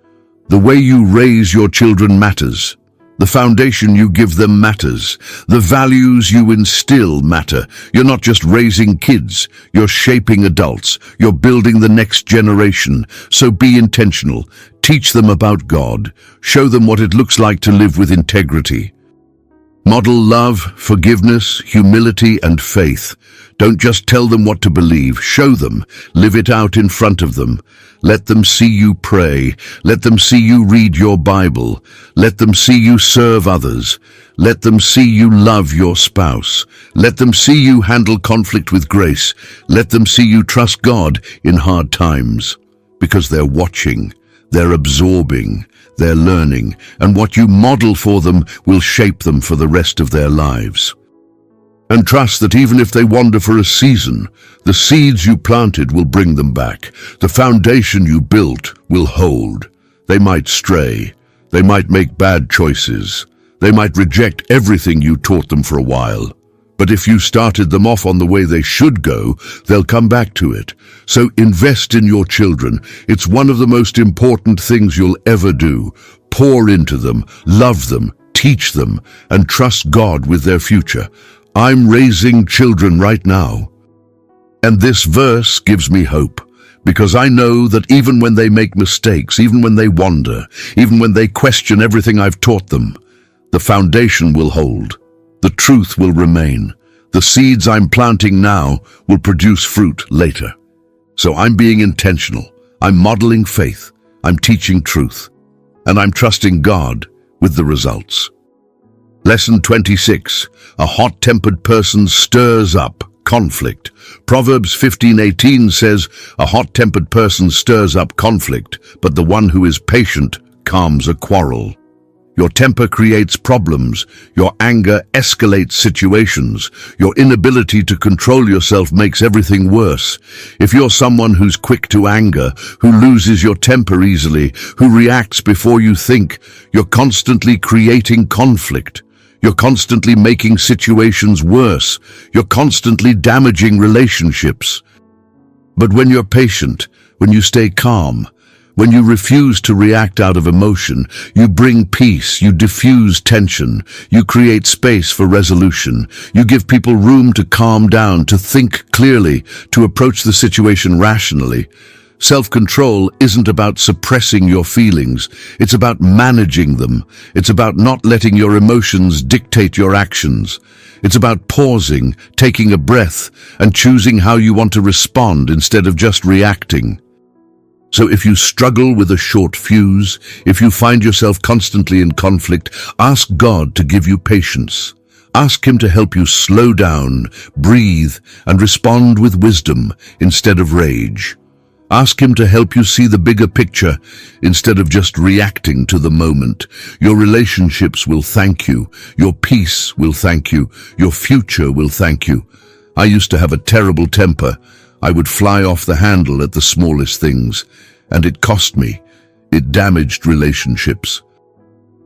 The way you raise your children matters. The foundation you give them matters. The values you instill matter. You're not just raising kids, you're shaping adults. You're building the next generation. So be intentional. Teach them about God. Show them what it looks like to live with integrity. Model love, forgiveness, humility, and faith. Don't just tell them what to believe. Show them. Live it out in front of them. Let them see you pray. Let them see you read your Bible. Let them see you serve others. Let them see you love your spouse. Let them see you handle conflict with grace. Let them see you trust God in hard times. Because they're watching. They're absorbing, they're learning, and what you model for them will shape them for the rest of their lives. And trust that even if they wander for a season, the seeds you planted will bring them back. The foundation you built will hold. They might stray, they might make bad choices, they might reject everything you taught them for a while. But if you started them off on the way they should go, they'll come back to it. So invest in your children. It's one of the most important things you'll ever do. Pour into them, love them, teach them, and trust God with their future. I'm raising children right now. And this verse gives me hope, because I know that even when they make mistakes, even when they wander, even when they question everything I've taught them, the foundation will hold. The truth will remain. The seeds I'm planting now will produce fruit later. So I'm being intentional. I'm modeling faith. I'm teaching truth, and I'm trusting God with the results. Lesson 26. A hot-tempered person stirs up conflict. Proverbs 15:18 says, "A hot-tempered person stirs up conflict, but the one who is patient calms a quarrel." Your temper creates problems. Your anger escalates situations. Your inability to control yourself makes everything worse. If you're someone who's quick to anger, who loses your temper easily, who reacts before you think, you're constantly creating conflict. You're constantly making situations worse. You're constantly damaging relationships. But when you're patient, when you stay calm, when you refuse to react out of emotion, you bring peace, you diffuse tension, you create space for resolution, you give people room to calm down, to think clearly, to approach the situation rationally. Self-control isn't about suppressing your feelings. It's about managing them. It's about not letting your emotions dictate your actions. It's about pausing, taking a breath, and choosing how you want to respond instead of just reacting. So if you struggle with a short fuse, if you find yourself constantly in conflict, ask God to give you patience. Ask Him to help you slow down, breathe, and respond with wisdom instead of rage. Ask Him to help you see the bigger picture instead of just reacting to the moment. Your relationships will thank you. Your peace will thank you. Your future will thank you. I used to have a terrible temper. I would fly off the handle at the smallest things, and it cost me. It damaged relationships.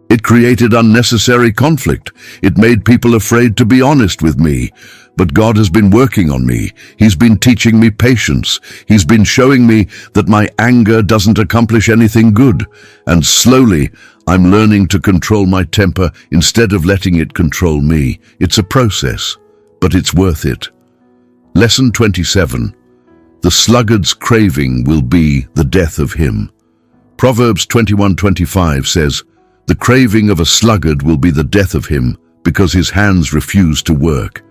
It created unnecessary conflict. It made people afraid to be honest with me. But God has been working on me. He's been teaching me patience. He's been showing me that my anger doesn't accomplish anything good. And slowly, I'm learning to control my temper instead of letting it control me. It's a process, but it's worth it. Lesson 27. The sluggard's craving will be the death of him. Proverbs 21:25 says, "The craving of a sluggard will be the death of him, because his hands refuse to work."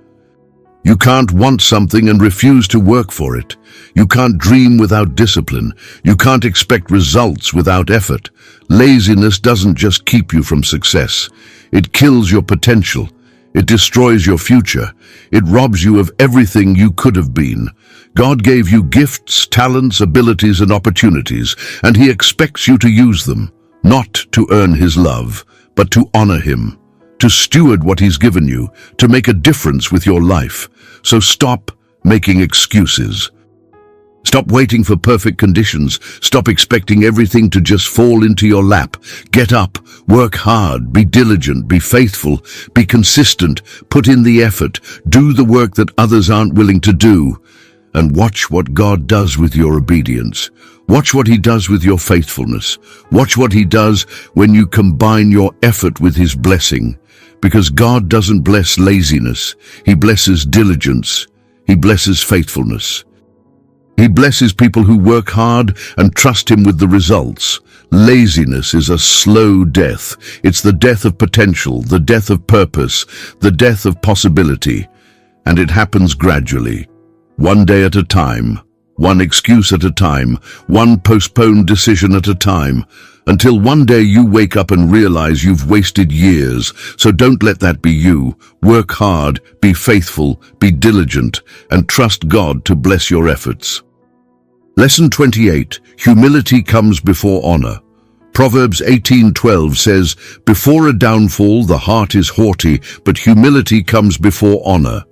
You can't want something and refuse to work for it. You can't dream without discipline. You can't expect results without effort. Laziness doesn't just keep you from success. It kills your potential. It destroys your future. It robs you of everything you could have been. God gave you gifts, talents, abilities, and opportunities, and He expects you to use them, not to earn His love, but to honor Him, to steward what He's given you, to make a difference with your life. So stop making excuses. Stop waiting for perfect conditions. Stop expecting everything to just fall into your lap. Get up, work hard, be diligent, be faithful, be consistent, put in the effort, do the work that others aren't willing to do, and watch what God does with your obedience. Watch what He does with your faithfulness. Watch what He does when you combine your effort with His blessing. Because God doesn't bless laziness. He blesses diligence. He blesses faithfulness. He blesses people who work hard and trust Him with the results. Laziness is a slow death. It's the death of potential, the death of purpose, the death of possibility. And it happens gradually, one day at a time, one excuse at a time, one postponed decision at a time, until one day you wake up and realize you've wasted years. So don't let that be you. Work hard, be faithful, be diligent, and trust God to bless your efforts. Lesson 28. Humility comes before honor. Proverbs 18:12 says, "Before a downfall the heart is haughty, but humility comes before honor."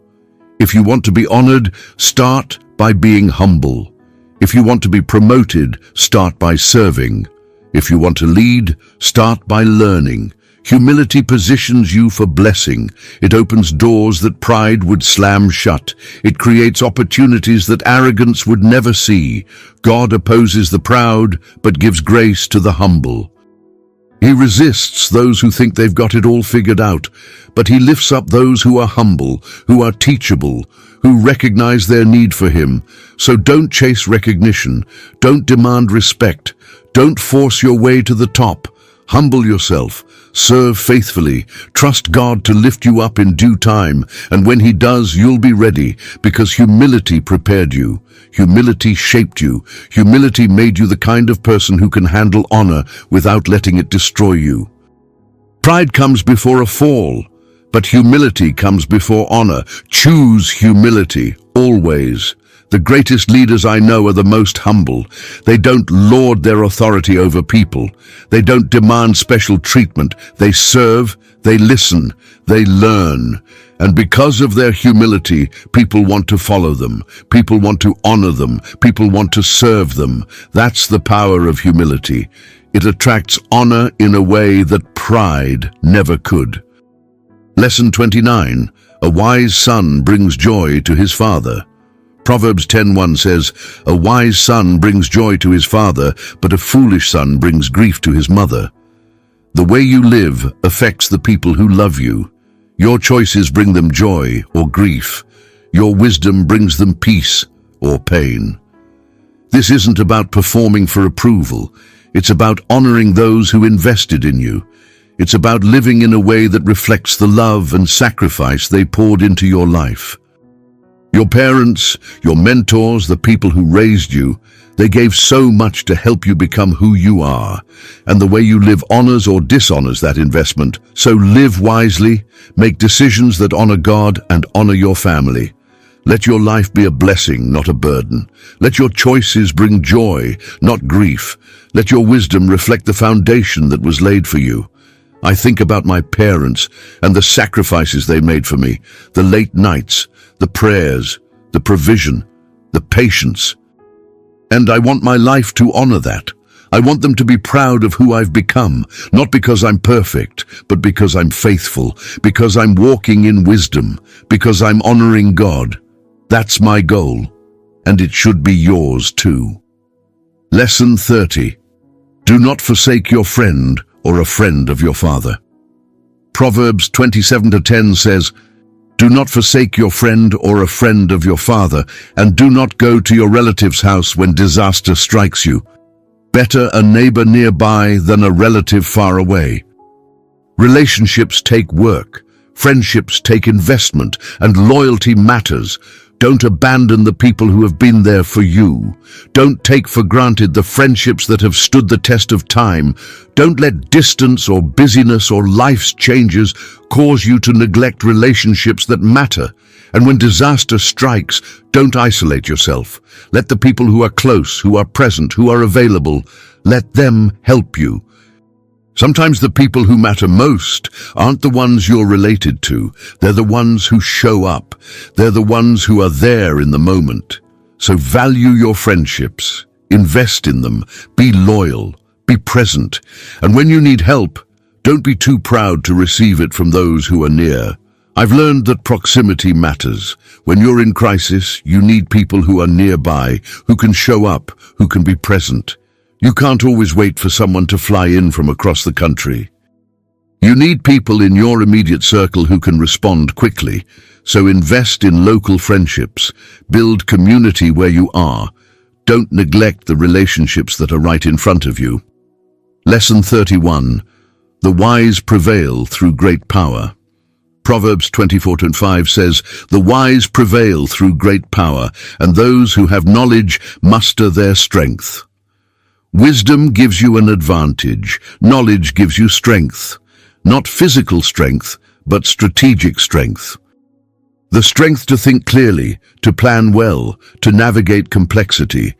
If you want to be honored, start by being humble. If you want to be promoted, start by serving. If you want to lead, start by learning. Humility positions you for blessing. It opens doors that pride would slam shut. It creates opportunities that arrogance would never see. God opposes the proud, but gives grace to the humble. He resists those who think they've got it all figured out, but He lifts up those who are humble, who are teachable, who recognize their need for Him. So don't chase recognition. Don't demand respect. Don't force your way to the top. Humble yourself, serve faithfully, trust God to lift you up in due time, and when He does, you'll be ready, because humility prepared you. Humility shaped you. Humility made you the kind of person who can handle honor without letting it destroy you. Pride comes before a fall, but humility comes before honor. Choose humility, always. The greatest leaders I know are the most humble. They don't lord their authority over people. They don't demand special treatment. They serve, they listen, they learn. And because of their humility, people want to follow them. People want to honor them. People want to serve them. That's the power of humility. It attracts honor in a way that pride never could. Lesson 29. A wise son brings joy to his father. Proverbs 10:1 says, "A wise son brings joy to his father, but a foolish son brings grief to his mother." The way you live affects the people who love you. Your choices bring them joy or grief. Your wisdom brings them peace or pain. This isn't about performing for approval. It's about honoring those who invested in you. It's about living in a way that reflects the love and sacrifice they poured into your life. Your parents, your mentors, the people who raised you, they gave so much to help you become who you are. And the way you live honors or dishonors that investment. So live wisely, make decisions that honor God and honor your family. Let your life be a blessing, not a burden. Let your choices bring joy, not grief. Let your wisdom reflect the foundation that was laid for you. I think about my parents and the sacrifices they made for me, the late nights, the prayers, the provision, the patience. And I want my life to honor that. I want them to be proud of who I've become, not because I'm perfect, but because I'm faithful, because I'm walking in wisdom, because I'm honoring God. That's my goal, and it should be yours too. Lesson 30. Do not forsake your friend or a friend of your father. Proverbs 27:10 says, "Do not forsake your friend or a friend of your father, and do not go to your relative's house when disaster strikes you. Better a neighbor nearby than a relative far away." Relationships take work, friendships take investment, and loyalty matters. Don't abandon the people who have been there for you. Don't take for granted the friendships that have stood the test of time. Don't let distance or busyness or life's changes cause you to neglect relationships that matter. And when disaster strikes, don't isolate yourself. Let the people who are close, who are present, who are available, let them help you. Sometimes the people who matter most aren't the ones you're related to. They're the ones who show up. They're the ones who are there in the moment. So value your friendships. Invest in them. Be loyal. Be present. And when you need help, don't be too proud to receive it from those who are near. I've learned that proximity matters. When you're in crisis, you need people who are nearby, who can show up, who can be present. You can't always wait for someone to fly in from across the country. You need people in your immediate circle who can respond quickly, so invest in local friendships. Build community where you are. Don't neglect the relationships that are right in front of you. Lesson 31. The wise prevail through great power. Proverbs 24:5 says, "The wise prevail through great power, and those who have knowledge muster their strength." Wisdom gives you an advantage. Knowledge gives you strength. Not physical strength, but strategic strength. The strength to think clearly, to plan well, to navigate complexity.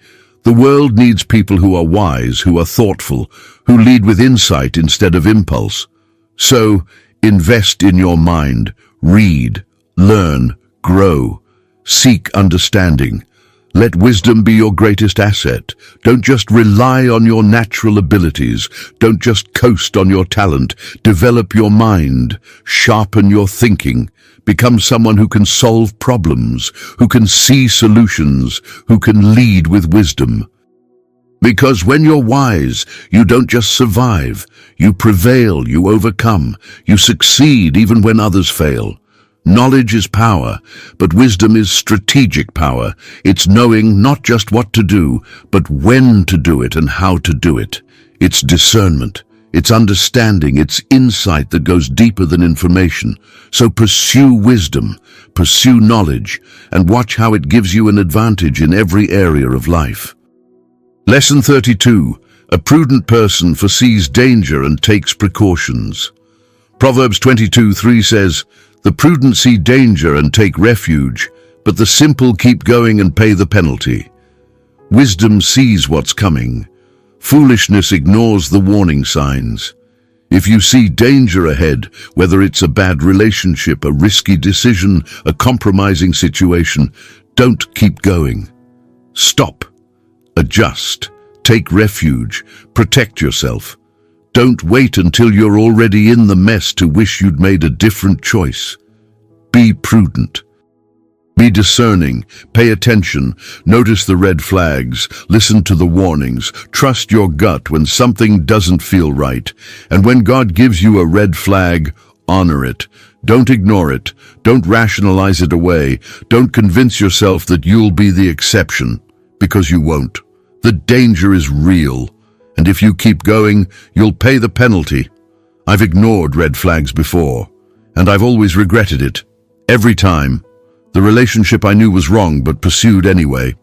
The world needs people who are wise, who are thoughtful, who lead with insight instead of impulse. So, invest in your mind. Read, learn, grow. Seek understanding. Let wisdom be your greatest asset. Don't just rely on your natural abilities. Don't just coast on your talent. Develop your mind. Sharpen your thinking. Become someone who can solve problems, who can see solutions, who can lead with wisdom. Because when you're wise, you don't just survive. You prevail, you overcome, you succeed even when others fail. Knowledge is power, but wisdom is strategic power. It's knowing not just what to do, but when to do it and how to do it. It's discernment. It's understanding, it's insight that goes deeper than information. So pursue wisdom, pursue knowledge, and watch how it gives you an advantage in every area of life. Lesson 32. A prudent person foresees danger and takes precautions. Proverbs 22:3 says, "The prudent see danger and take refuge, but the simple keep going and pay the penalty." Wisdom sees what's coming. Foolishness ignores the warning signs. If you see danger ahead, whether it's a bad relationship, a risky decision, a compromising situation, don't keep going. Stop. Adjust. Take refuge. Protect yourself. Don't wait until you're already in the mess to wish you'd made a different choice. Be prudent. Be discerning, pay attention, notice the red flags, listen to the warnings, trust your gut when something doesn't feel right. And when God gives you a red flag, honor it. Don't ignore it. Don't rationalize it away. Don't convince yourself that you'll be the exception, because you won't. The danger is real, and if you keep going, you'll pay the penalty. I've ignored red flags before, and I've always regretted it. Every time. The relationship I knew was wrong but pursued anyway.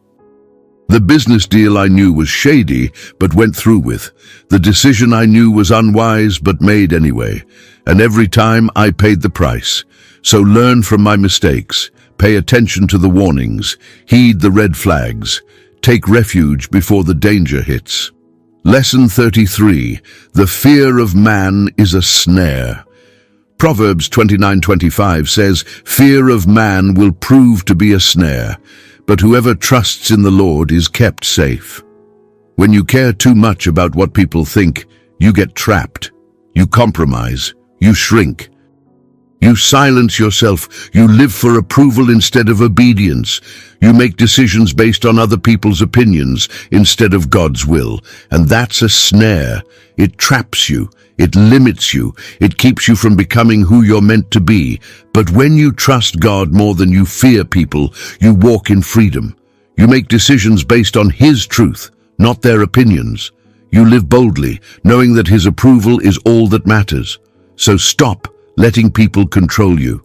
The business deal I knew was shady but went through with. The decision I knew was unwise but made anyway. And every time I paid the price. So learn from my mistakes. Pay attention to the warnings. Heed the red flags. Take refuge before the danger hits. Lesson 33. The fear of man is a snare. Proverbs 29:25 says, "Fear of man will prove to be a snare, but whoever trusts in the Lord is kept safe." When you care too much about what people think, you get trapped. You compromise. You shrink. You silence yourself. You live for approval instead of obedience. You make decisions based on other people's opinions instead of God's will. And that's a snare. It traps you. It limits you. It keeps you from becoming who you're meant to be. But when you trust God more than you fear people, you walk in freedom. You make decisions based on His truth, not their opinions. You live boldly, knowing that His approval is all that matters. So stop letting people control you.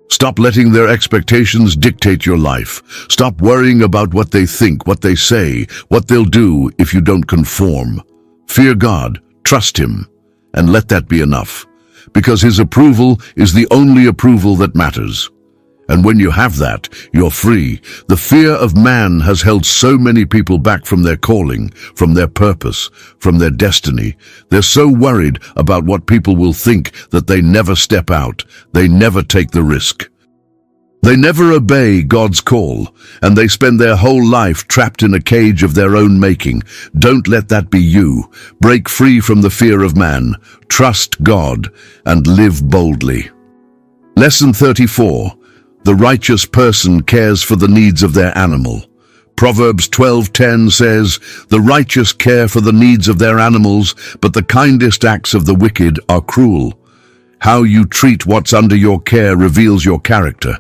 Stop letting their expectations dictate your life. Stop worrying about what they think, what they say, what they'll do if you don't conform. Fear God, trust Him, and let that be enough. Because His approval is the only approval that matters. And when you have that, you're free. The fear of man has held so many people back from their calling, from their purpose, from their destiny. They're so worried about what people will think that they never step out. They never take the risk. They never obey God's call, and they spend their whole life trapped in a cage of their own making. Don't let that be you. Break free from the fear of man. Trust God and live boldly. Lesson 34. The righteous person cares for the needs of their animal. Proverbs 12:10 says, "The righteous care for the needs of their animals, but the kindest acts of the wicked are cruel." How you treat what's under your care reveals your character.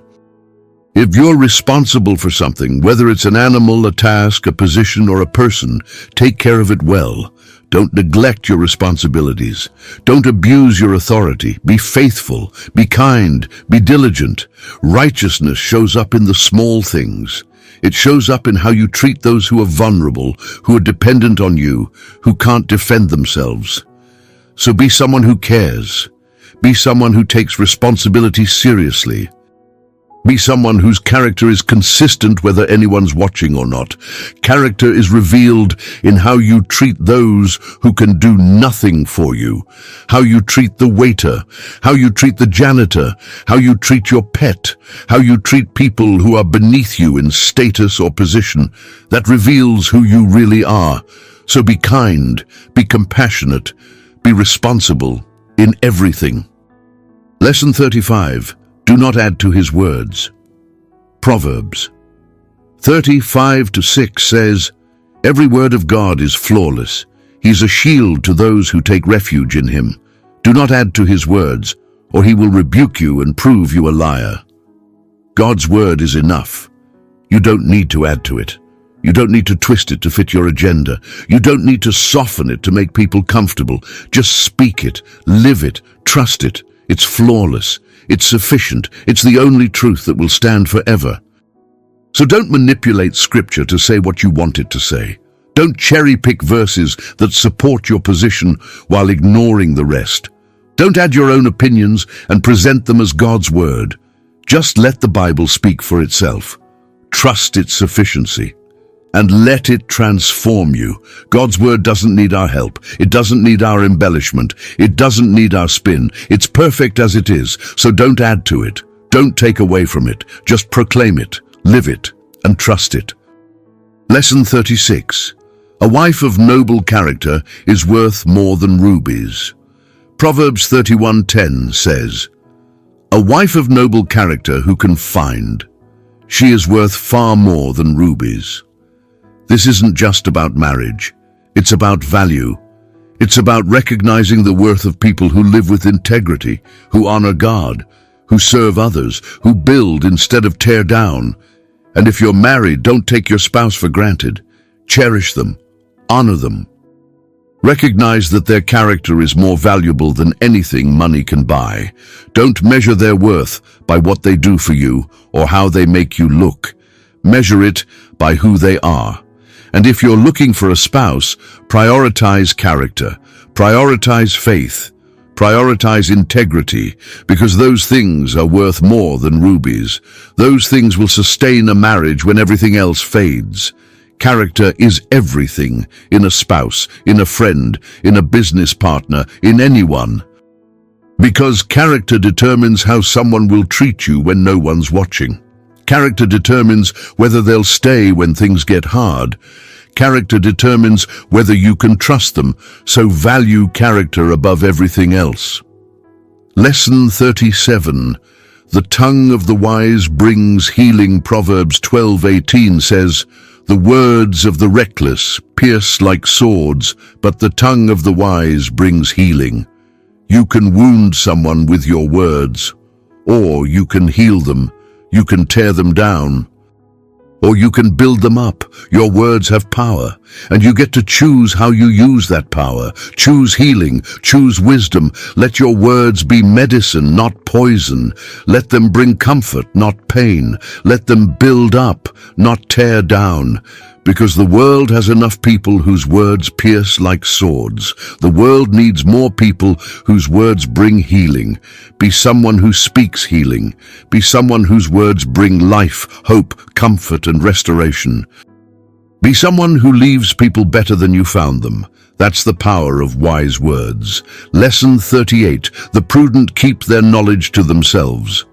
If you're responsible for something, whether it's an animal, a task, a position, or a person, take care of it well. Don't neglect your responsibilities. Don't abuse your authority. Be faithful. Be kind. Be diligent. Righteousness shows up in the small things. It shows up in how you treat those who are vulnerable, who are dependent on you, who can't defend themselves. So be someone who cares. Be someone who takes responsibility seriously. Be someone whose character is consistent whether anyone's watching or not. Character is revealed in how you treat those who can do nothing for you, how you treat the waiter, how you treat the janitor, how you treat your pet, how you treat people who are beneath you in status or position. That reveals who you really are. So be kind, be compassionate, be responsible in everything. Lesson 35. Do not add to his words. Proverbs 35:6 says, "Every word of God is flawless. He's a shield to those who take refuge in him. Do not add to his words, or he will rebuke you and prove you a liar." God's word is enough. You don't need to add to it. You don't need to twist it to fit your agenda. You don't need to soften it to make people comfortable. Just speak it, live it, trust it. It's flawless. It's sufficient. It's the only truth that will stand forever. So don't manipulate scripture to say what you want it to say. Don't cherry-pick verses that support your position while ignoring the rest. Don't add your own opinions and present them as God's word. Just let the Bible speak for itself. Trust its sufficiency. And let it transform you. God's word doesn't need our help. It doesn't need our embellishment. It doesn't need our spin. It's perfect as it is, so don't add to it. Don't take away from it. Just proclaim it, live it, and trust it. Lesson 36. A wife of noble character is worth more than rubies. Proverbs 31:10 says, "A wife of noble character who can find, she is worth far more than rubies." This isn't just about marriage. It's about value. It's about recognizing the worth of people who live with integrity, who honor God, who serve others, who build instead of tear down. And if you're married, don't take your spouse for granted. Cherish them. Honor them. Recognize that their character is more valuable than anything money can buy. Don't measure their worth by what they do for you or how they make you look. Measure it by who they are. And if you're looking for a spouse, prioritize character, prioritize faith, prioritize integrity, because those things are worth more than rubies. Those things will sustain a marriage when everything else fades. Character is everything in a spouse, in a friend, in a business partner, in anyone. Because character determines how someone will treat you when no one's watching. Character determines whether they'll stay when things get hard. Character determines whether you can trust them, so value character above everything else. Lesson 37. The tongue of the wise brings healing. Proverbs 12:18 says, "The words of the reckless pierce like swords, but the tongue of the wise brings healing." You can wound someone with your words, or you can heal them. You can tear them down, or you can build them up. Your words have power, and you get to choose how you use that power. Choose healing, choose wisdom. Let your words be medicine, not poison. Let them bring comfort, not pain. Let them build up, not tear down. Because the world has enough people whose words pierce like swords. The world needs more people whose words bring healing. Be someone who speaks healing. Be someone whose words bring life, hope, comfort, and restoration. Be someone who leaves people better than you found them. That's the power of wise words. Lesson 38. The prudent keep their knowledge to themselves.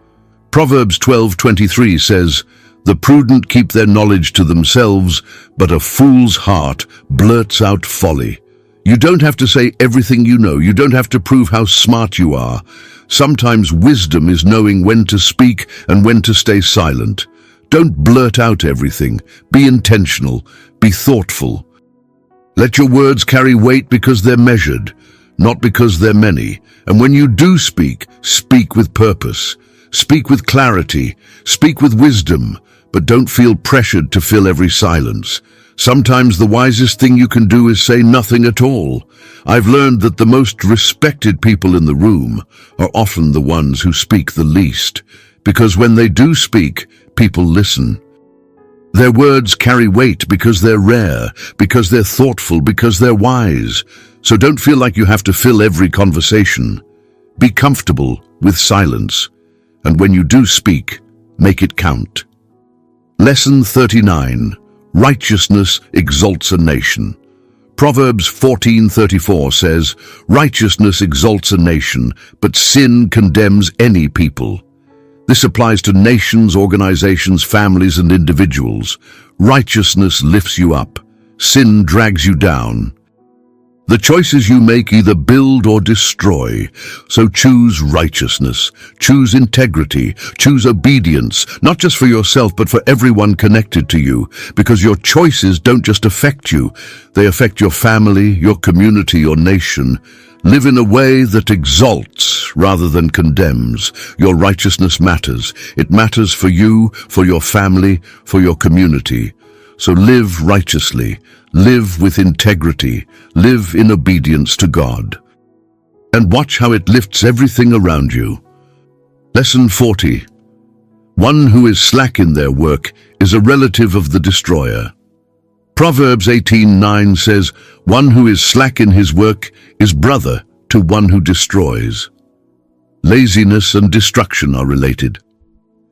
Proverbs 12:23 says, "The prudent keep their knowledge to themselves, but a fool's heart blurts out folly." You don't have to say everything you know. You don't have to prove how smart you are. Sometimes wisdom is knowing when to speak and when to stay silent. Don't blurt out everything. Be intentional. Be thoughtful. Let your words carry weight because they're measured, not because they're many. And when you do speak, speak with purpose. Speak with clarity. Speak with wisdom. But don't feel pressured to fill every silence. Sometimes the wisest thing you can do is say nothing at all. I've learned that the most respected people in the room are often the ones who speak the least, because when they do speak, people listen. Their words carry weight because they're rare, because they're thoughtful, because they're wise. So don't feel like you have to fill every conversation. Be comfortable with silence. And when you do speak, make it count. Lesson 39. Righteousness exalts a nation. Proverbs 14:34 says, "Righteousness exalts a nation, but sin condemns any people." This applies to nations, organizations, families, and individuals. Righteousness lifts you up. Sin drags you down. The choices you make either build or destroy. So choose righteousness, choose integrity, choose obedience, not just for yourself, but for everyone connected to you, because your choices don't just affect you, they affect your family, your community, your nation. Live in a way that exalts rather than condemns. Your righteousness matters. It matters for you, for your family, for your community. So live righteously, live with integrity, live in obedience to God. And watch how it lifts everything around you. Lesson 40. One who is slack in their work is a relative of the destroyer. Proverbs 18:9 says, one who is slack in his work is brother to one who destroys. Laziness and destruction are related.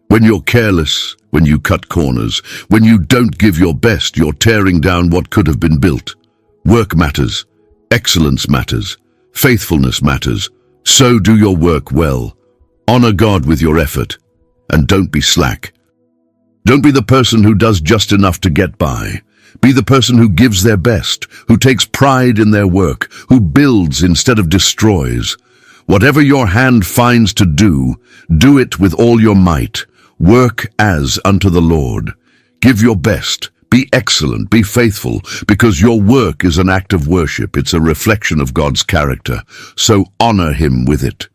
When you're careless, when you cut corners, when you don't give your best, you're tearing down what could have been built. Work matters. Excellence matters. Faithfulness matters. So do your work well. Honor God with your effort. And don't be slack. Don't be the person who does just enough to get by. Be the person who gives their best, who takes pride in their work, who builds instead of destroys. Whatever your hand finds to do it with all your might. Work as unto the Lord. Give your best. Be excellent. Be faithful, because your work is an act of worship. It's a reflection of God's character. So honor Him with it.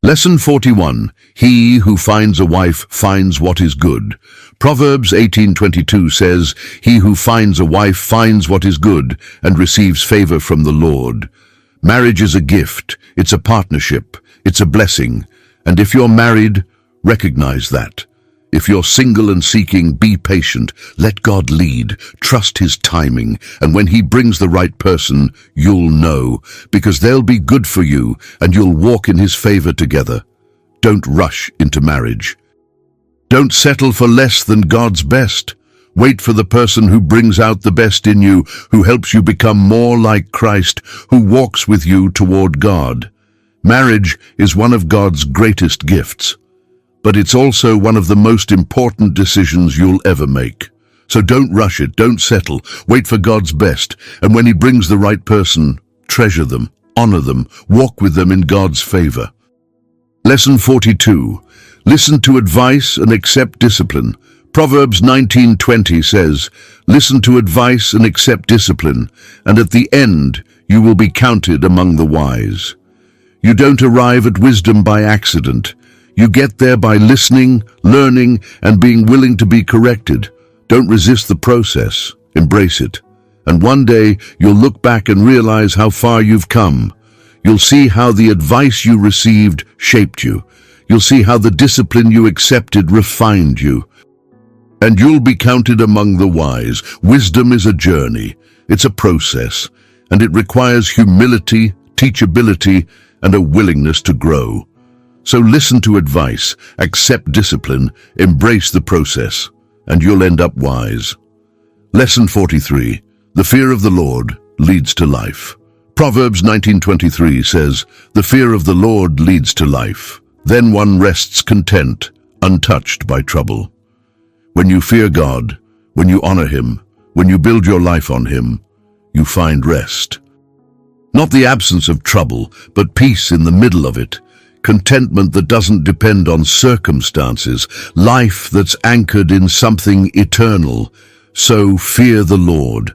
Lesson 41. He who finds a wife finds what is good. Proverbs 18:22 says, he who finds a wife finds what is good and receives favor from the Lord. Marriage is a gift. It's a partnership. It's a blessing. And if you're married, recognize that. If you're single and seeking, be patient. Let God lead. Trust His timing. And when He brings the right person, you'll know, because they'll be good for you and you'll walk in His favor together. Don't rush into marriage. Don't settle for less than God's best. Wait for the person who brings out the best in you, who helps you become more like Christ, who walks with you toward God. Marriage is one of God's greatest gifts. But it's also one of the most important decisions you'll ever make. So don't rush it, don't settle, wait for God's best, and when He brings the right person, treasure them, honor them, walk with them in God's favor. Lesson 42. Listen to advice and accept discipline. Proverbs 19:20 says, listen to advice and accept discipline, and at the end you will be counted among the wise. You don't arrive at wisdom by accident. You get there by listening, learning, and being willing to be corrected. Don't resist the process. Embrace it. And one day, you'll look back and realize how far you've come. You'll see how the advice you received shaped you. You'll see how the discipline you accepted refined you. And you'll be counted among the wise. Wisdom is a journey. It's a process. And it requires humility, teachability, and a willingness to grow. So listen to advice, accept discipline, embrace the process, and you'll end up wise. Lesson 43. The fear of the Lord leads to life. Proverbs 19:23 says, the fear of the Lord leads to life. Then one rests content, untouched by trouble. When you fear God, when you honor Him, when you build your life on Him, you find rest. Not the absence of trouble, but peace in the middle of it. Contentment that doesn't depend on circumstances, life that's anchored in something eternal. So fear the Lord,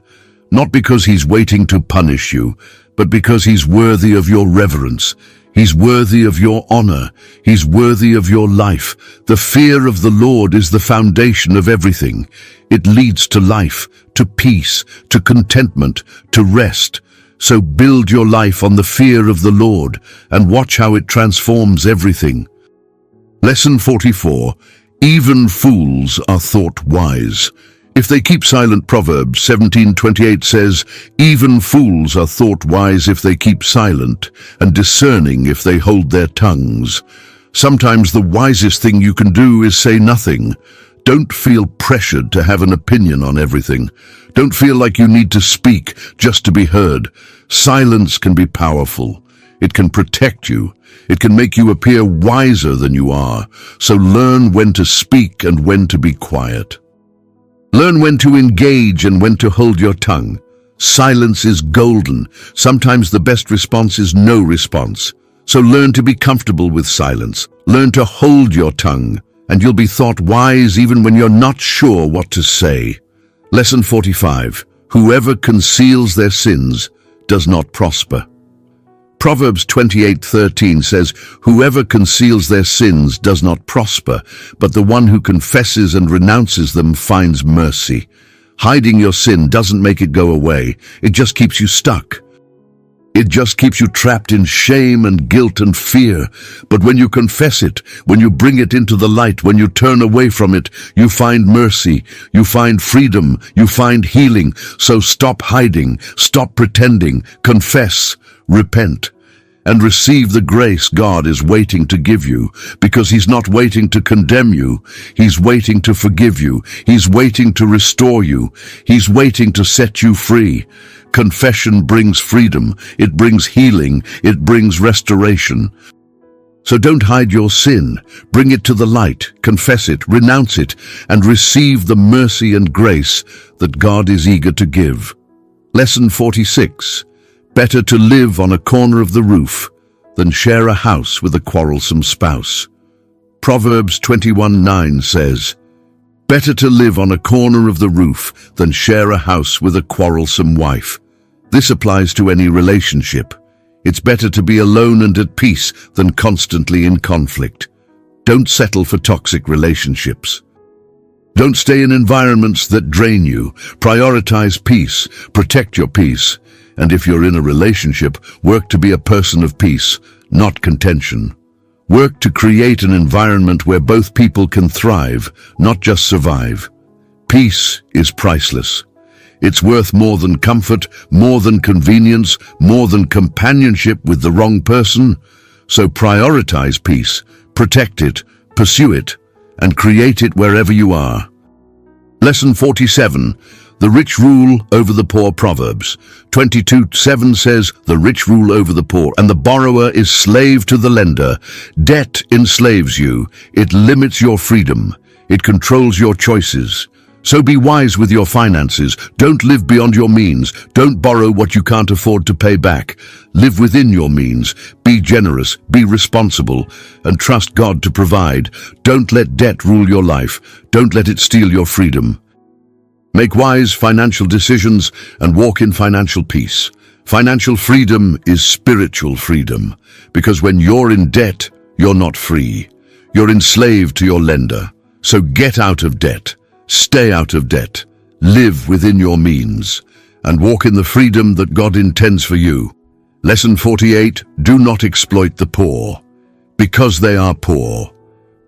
not because He's waiting to punish you, but because He's worthy of your reverence. He's worthy of your honor. He's worthy of your life. The fear of the Lord is the foundation of everything. It leads to life, to peace, to contentment, to rest. So build your life on the fear of the Lord and watch how it transforms everything. Lesson 44. Even fools are thought wise. If they keep silent, Proverbs 17:28 says, even fools are thought wise if they keep silent, and discerning if they hold their tongues. Sometimes the wisest thing you can do is say nothing. Don't feel pressured to have an opinion on everything. Don't feel like you need to speak just to be heard. Silence can be powerful. It can protect you. It can make you appear wiser than you are. So learn when to speak and when to be quiet. Learn when to engage and when to hold your tongue. Silence is golden. Sometimes the best response is no response. So learn to be comfortable with silence. Learn to hold your tongue, and you'll be thought wise even when you're not sure what to say. Lesson 45. Whoever conceals their sins does not prosper. Proverbs 28:13 says, whoever conceals their sins does not prosper, but the one who confesses and renounces them finds mercy. Hiding your sin doesn't make it go away. It just keeps you stuck. It just keeps you trapped in shame and guilt and fear. But when you confess it, when you bring it into the light, when you turn away from it, you find mercy, you find freedom, you find healing. So stop hiding, stop pretending, confess, repent, and receive the grace God is waiting to give you, because He's not waiting to condemn you. He's waiting to forgive you. He's waiting to restore you. He's waiting to set you free. Confession brings freedom. It brings healing. It brings restoration. So don't hide your sin. Bring it to the light. Confess it, renounce it, and receive the mercy and grace that God is eager to give. Lesson 46. Better to live on a corner of the roof than share a house with a quarrelsome spouse. Proverbs 21:9 says, "Better to live on a corner of the roof than share a house with a quarrelsome wife." This applies to any relationship. It's better to be alone and at peace than constantly in conflict. Don't settle for toxic relationships. Don't stay in environments that drain you. Prioritize peace. Protect your peace. And if you're in a relationship, work to be a person of peace, not contention. Work to create an environment where both people can thrive, not just survive. Peace is priceless. It's worth more than comfort, more than convenience, more than companionship with the wrong person. So prioritize peace, protect it, pursue it, and create it wherever you are. Lesson 47. The rich rule over the poor. Proverbs 22:7 says, "The rich rule over the poor, and the borrower is slave to the lender." Debt enslaves you. It limits your freedom. It controls your choices. So be wise with your finances. Don't live beyond your means. Don't borrow what you can't afford to pay back. Live within your means. Be generous, be responsible, and trust God to provide. Don't let debt rule your life. Don't let it steal your freedom. Make wise financial decisions and walk in financial peace. Financial freedom is spiritual freedom, because when you're in debt, you're not free. You're enslaved to your lender. So get out of debt. Stay out of debt. Live within your means and walk in the freedom that God intends for you. Lesson 48. Do not exploit the poor, because they are poor.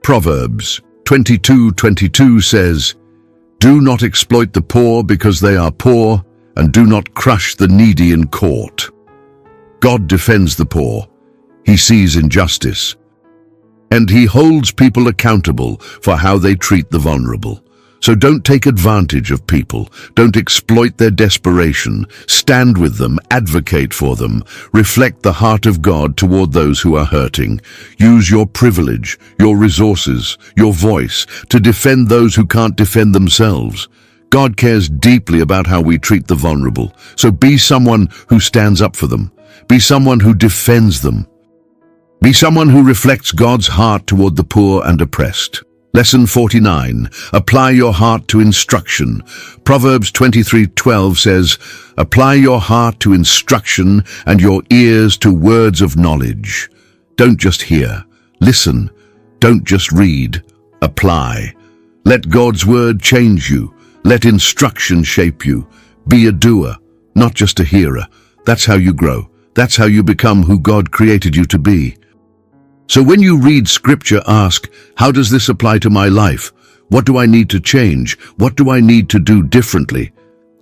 Proverbs 22:22 says, "Do not exploit the poor because they are poor, and do not crush the needy in court." God defends the poor. He sees injustice, and He holds people accountable for how they treat the vulnerable. So don't take advantage of people. Don't exploit their desperation. Stand with them, advocate for them. Reflect the heart of God toward those who are hurting. Use your privilege, your resources, your voice to defend those who can't defend themselves. God cares deeply about how we treat the vulnerable. So be someone who stands up for them. Be someone who defends them. Be someone who reflects God's heart toward the poor and oppressed. Lesson 49. Apply your heart to instruction. Proverbs 23:12 says, "Apply your heart to instruction and your ears to words of knowledge." Don't just hear. Listen. Don't just read. Apply. Let God's word change you. Let instruction shape you. Be a doer, not just a hearer. That's how you grow. That's how you become who God created you to be. So when you read scripture, ask, how does this apply to my life? What do I need to change? What do I need to do differently?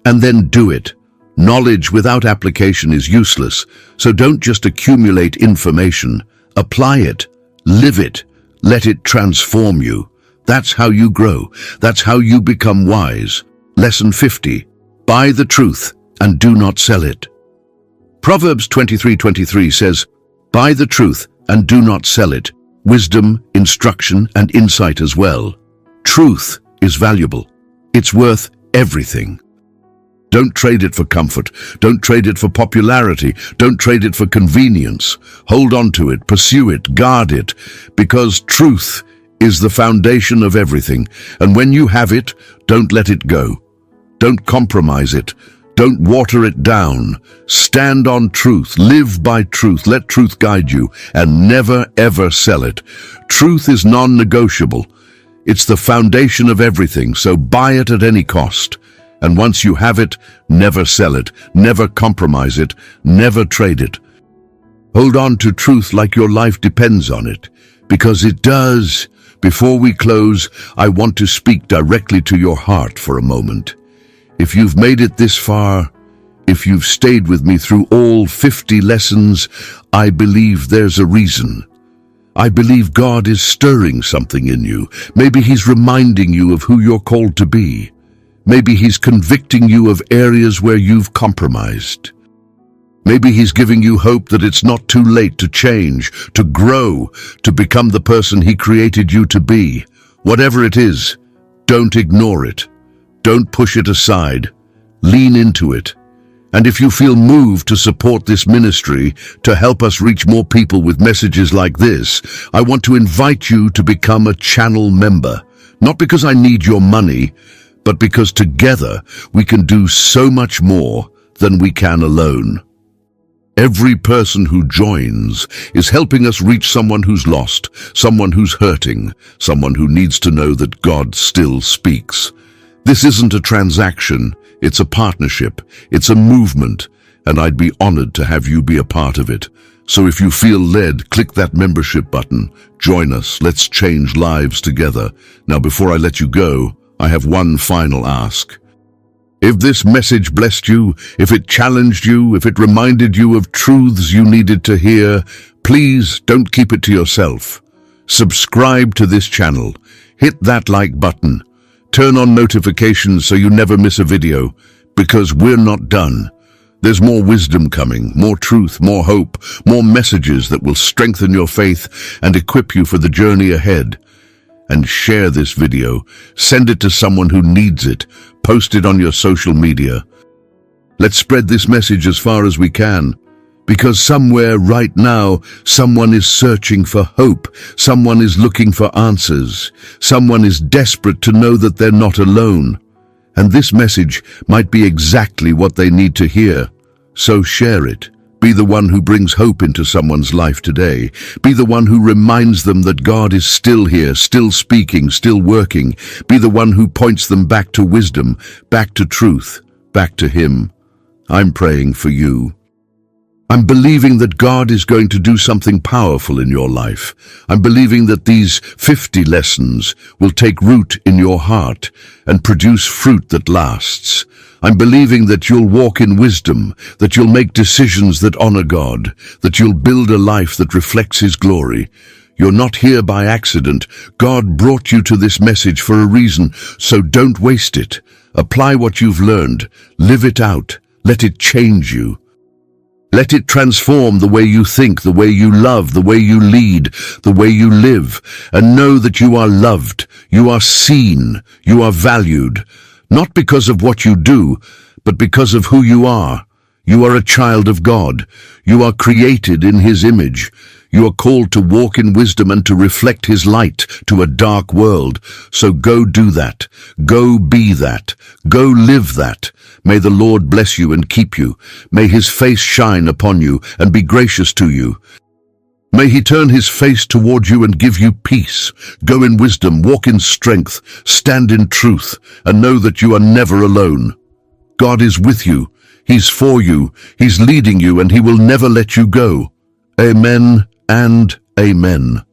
And then do it. Knowledge without application is useless, so don't just accumulate information. Apply it. Live it. Let it transform you. That's how you grow. That's how you become wise. Lesson 50. Buy the truth and do not sell it. Proverbs 23:23 says, "Buy the truth and do not sell it." Wisdom, instruction, and insight as well. Truth is valuable. It's worth everything. Don't trade it for comfort. Don't trade it for popularity. Don't trade it for convenience. Hold on to it, pursue it, guard it, because truth is the foundation of everything. And when you have it, don't let it go. Don't compromise it. Don't water it down. Stand on truth. Live by truth. Let truth guide you, and never ever sell it. Truth is non-negotiable. It's the foundation of everything, so buy it at any cost. And once you have it, never sell it, never compromise it, never trade it. Hold on to truth like your life depends on it, because it does. Before we close, I want to speak directly to your heart for a moment. If you've made it this far, if you've stayed with me through all 50 lessons, I believe there's a reason. I believe God is stirring something in you. Maybe He's reminding you of who you're called to be. Maybe He's convicting you of areas where you've compromised. Maybe He's giving you hope that it's not too late to change, to grow, to become the person He created you to be. Whatever it is, don't ignore it. Don't push it aside. Lean into it. And if you feel moved to support this ministry, to help us reach more people with messages like this, I want to invite you to become a channel member. Not because I need your money, but because together we can do so much more than we can alone. Every person who joins is helping us reach someone who's lost, someone who's hurting, someone who needs to know that God still speaks. This isn't a transaction, it's a partnership, it's a movement, and I'd be honored to have you be a part of it. So if you feel led, click that membership button. Join us, let's change lives together. Now before I let you go, I have one final ask. If this message blessed you, if it challenged you, if it reminded you of truths you needed to hear, please don't keep it to yourself. Subscribe to this channel. Hit that like button. Turn on notifications so you never miss a video, because we're not done. There's more wisdom coming, more truth, more hope, more messages that will strengthen your faith and equip you for the journey ahead. And share this video. Send it to someone who needs it. Post it on your social media. Let's spread this message as far as we can, because somewhere right now, someone is searching for hope. Someone is looking for answers. Someone is desperate to know that they're not alone. And this message might be exactly what they need to hear. So share it. Be the one who brings hope into someone's life today. Be the one who reminds them that God is still here, still speaking, still working. Be the one who points them back to wisdom, back to truth, back to Him. I'm praying for you. I'm believing that God is going to do something powerful in your life. I'm believing that these 50 lessons will take root in your heart and produce fruit that lasts. I'm believing that you'll walk in wisdom, that you'll make decisions that honor God, that you'll build a life that reflects His glory. You're not here by accident. God brought you to this message for a reason, so don't waste it. Apply what you've learned. Live it out. Let it change you. Let it transform the way you think, the way you love, the way you lead, the way you live. And know that you are loved, you are seen, you are valued. Not because of what you do, but because of who you are. You are a child of God. You are created in His image. You are called to walk in wisdom and to reflect His light to a dark world. So go do that. Go be that. Go live that. May the Lord bless you and keep you. May His face shine upon you and be gracious to you. May He turn His face toward you and give you peace. Go in wisdom, walk in strength, stand in truth, and know that you are never alone. God is with you. He's for you. He's leading you, and He will never let you go. Amen and amen.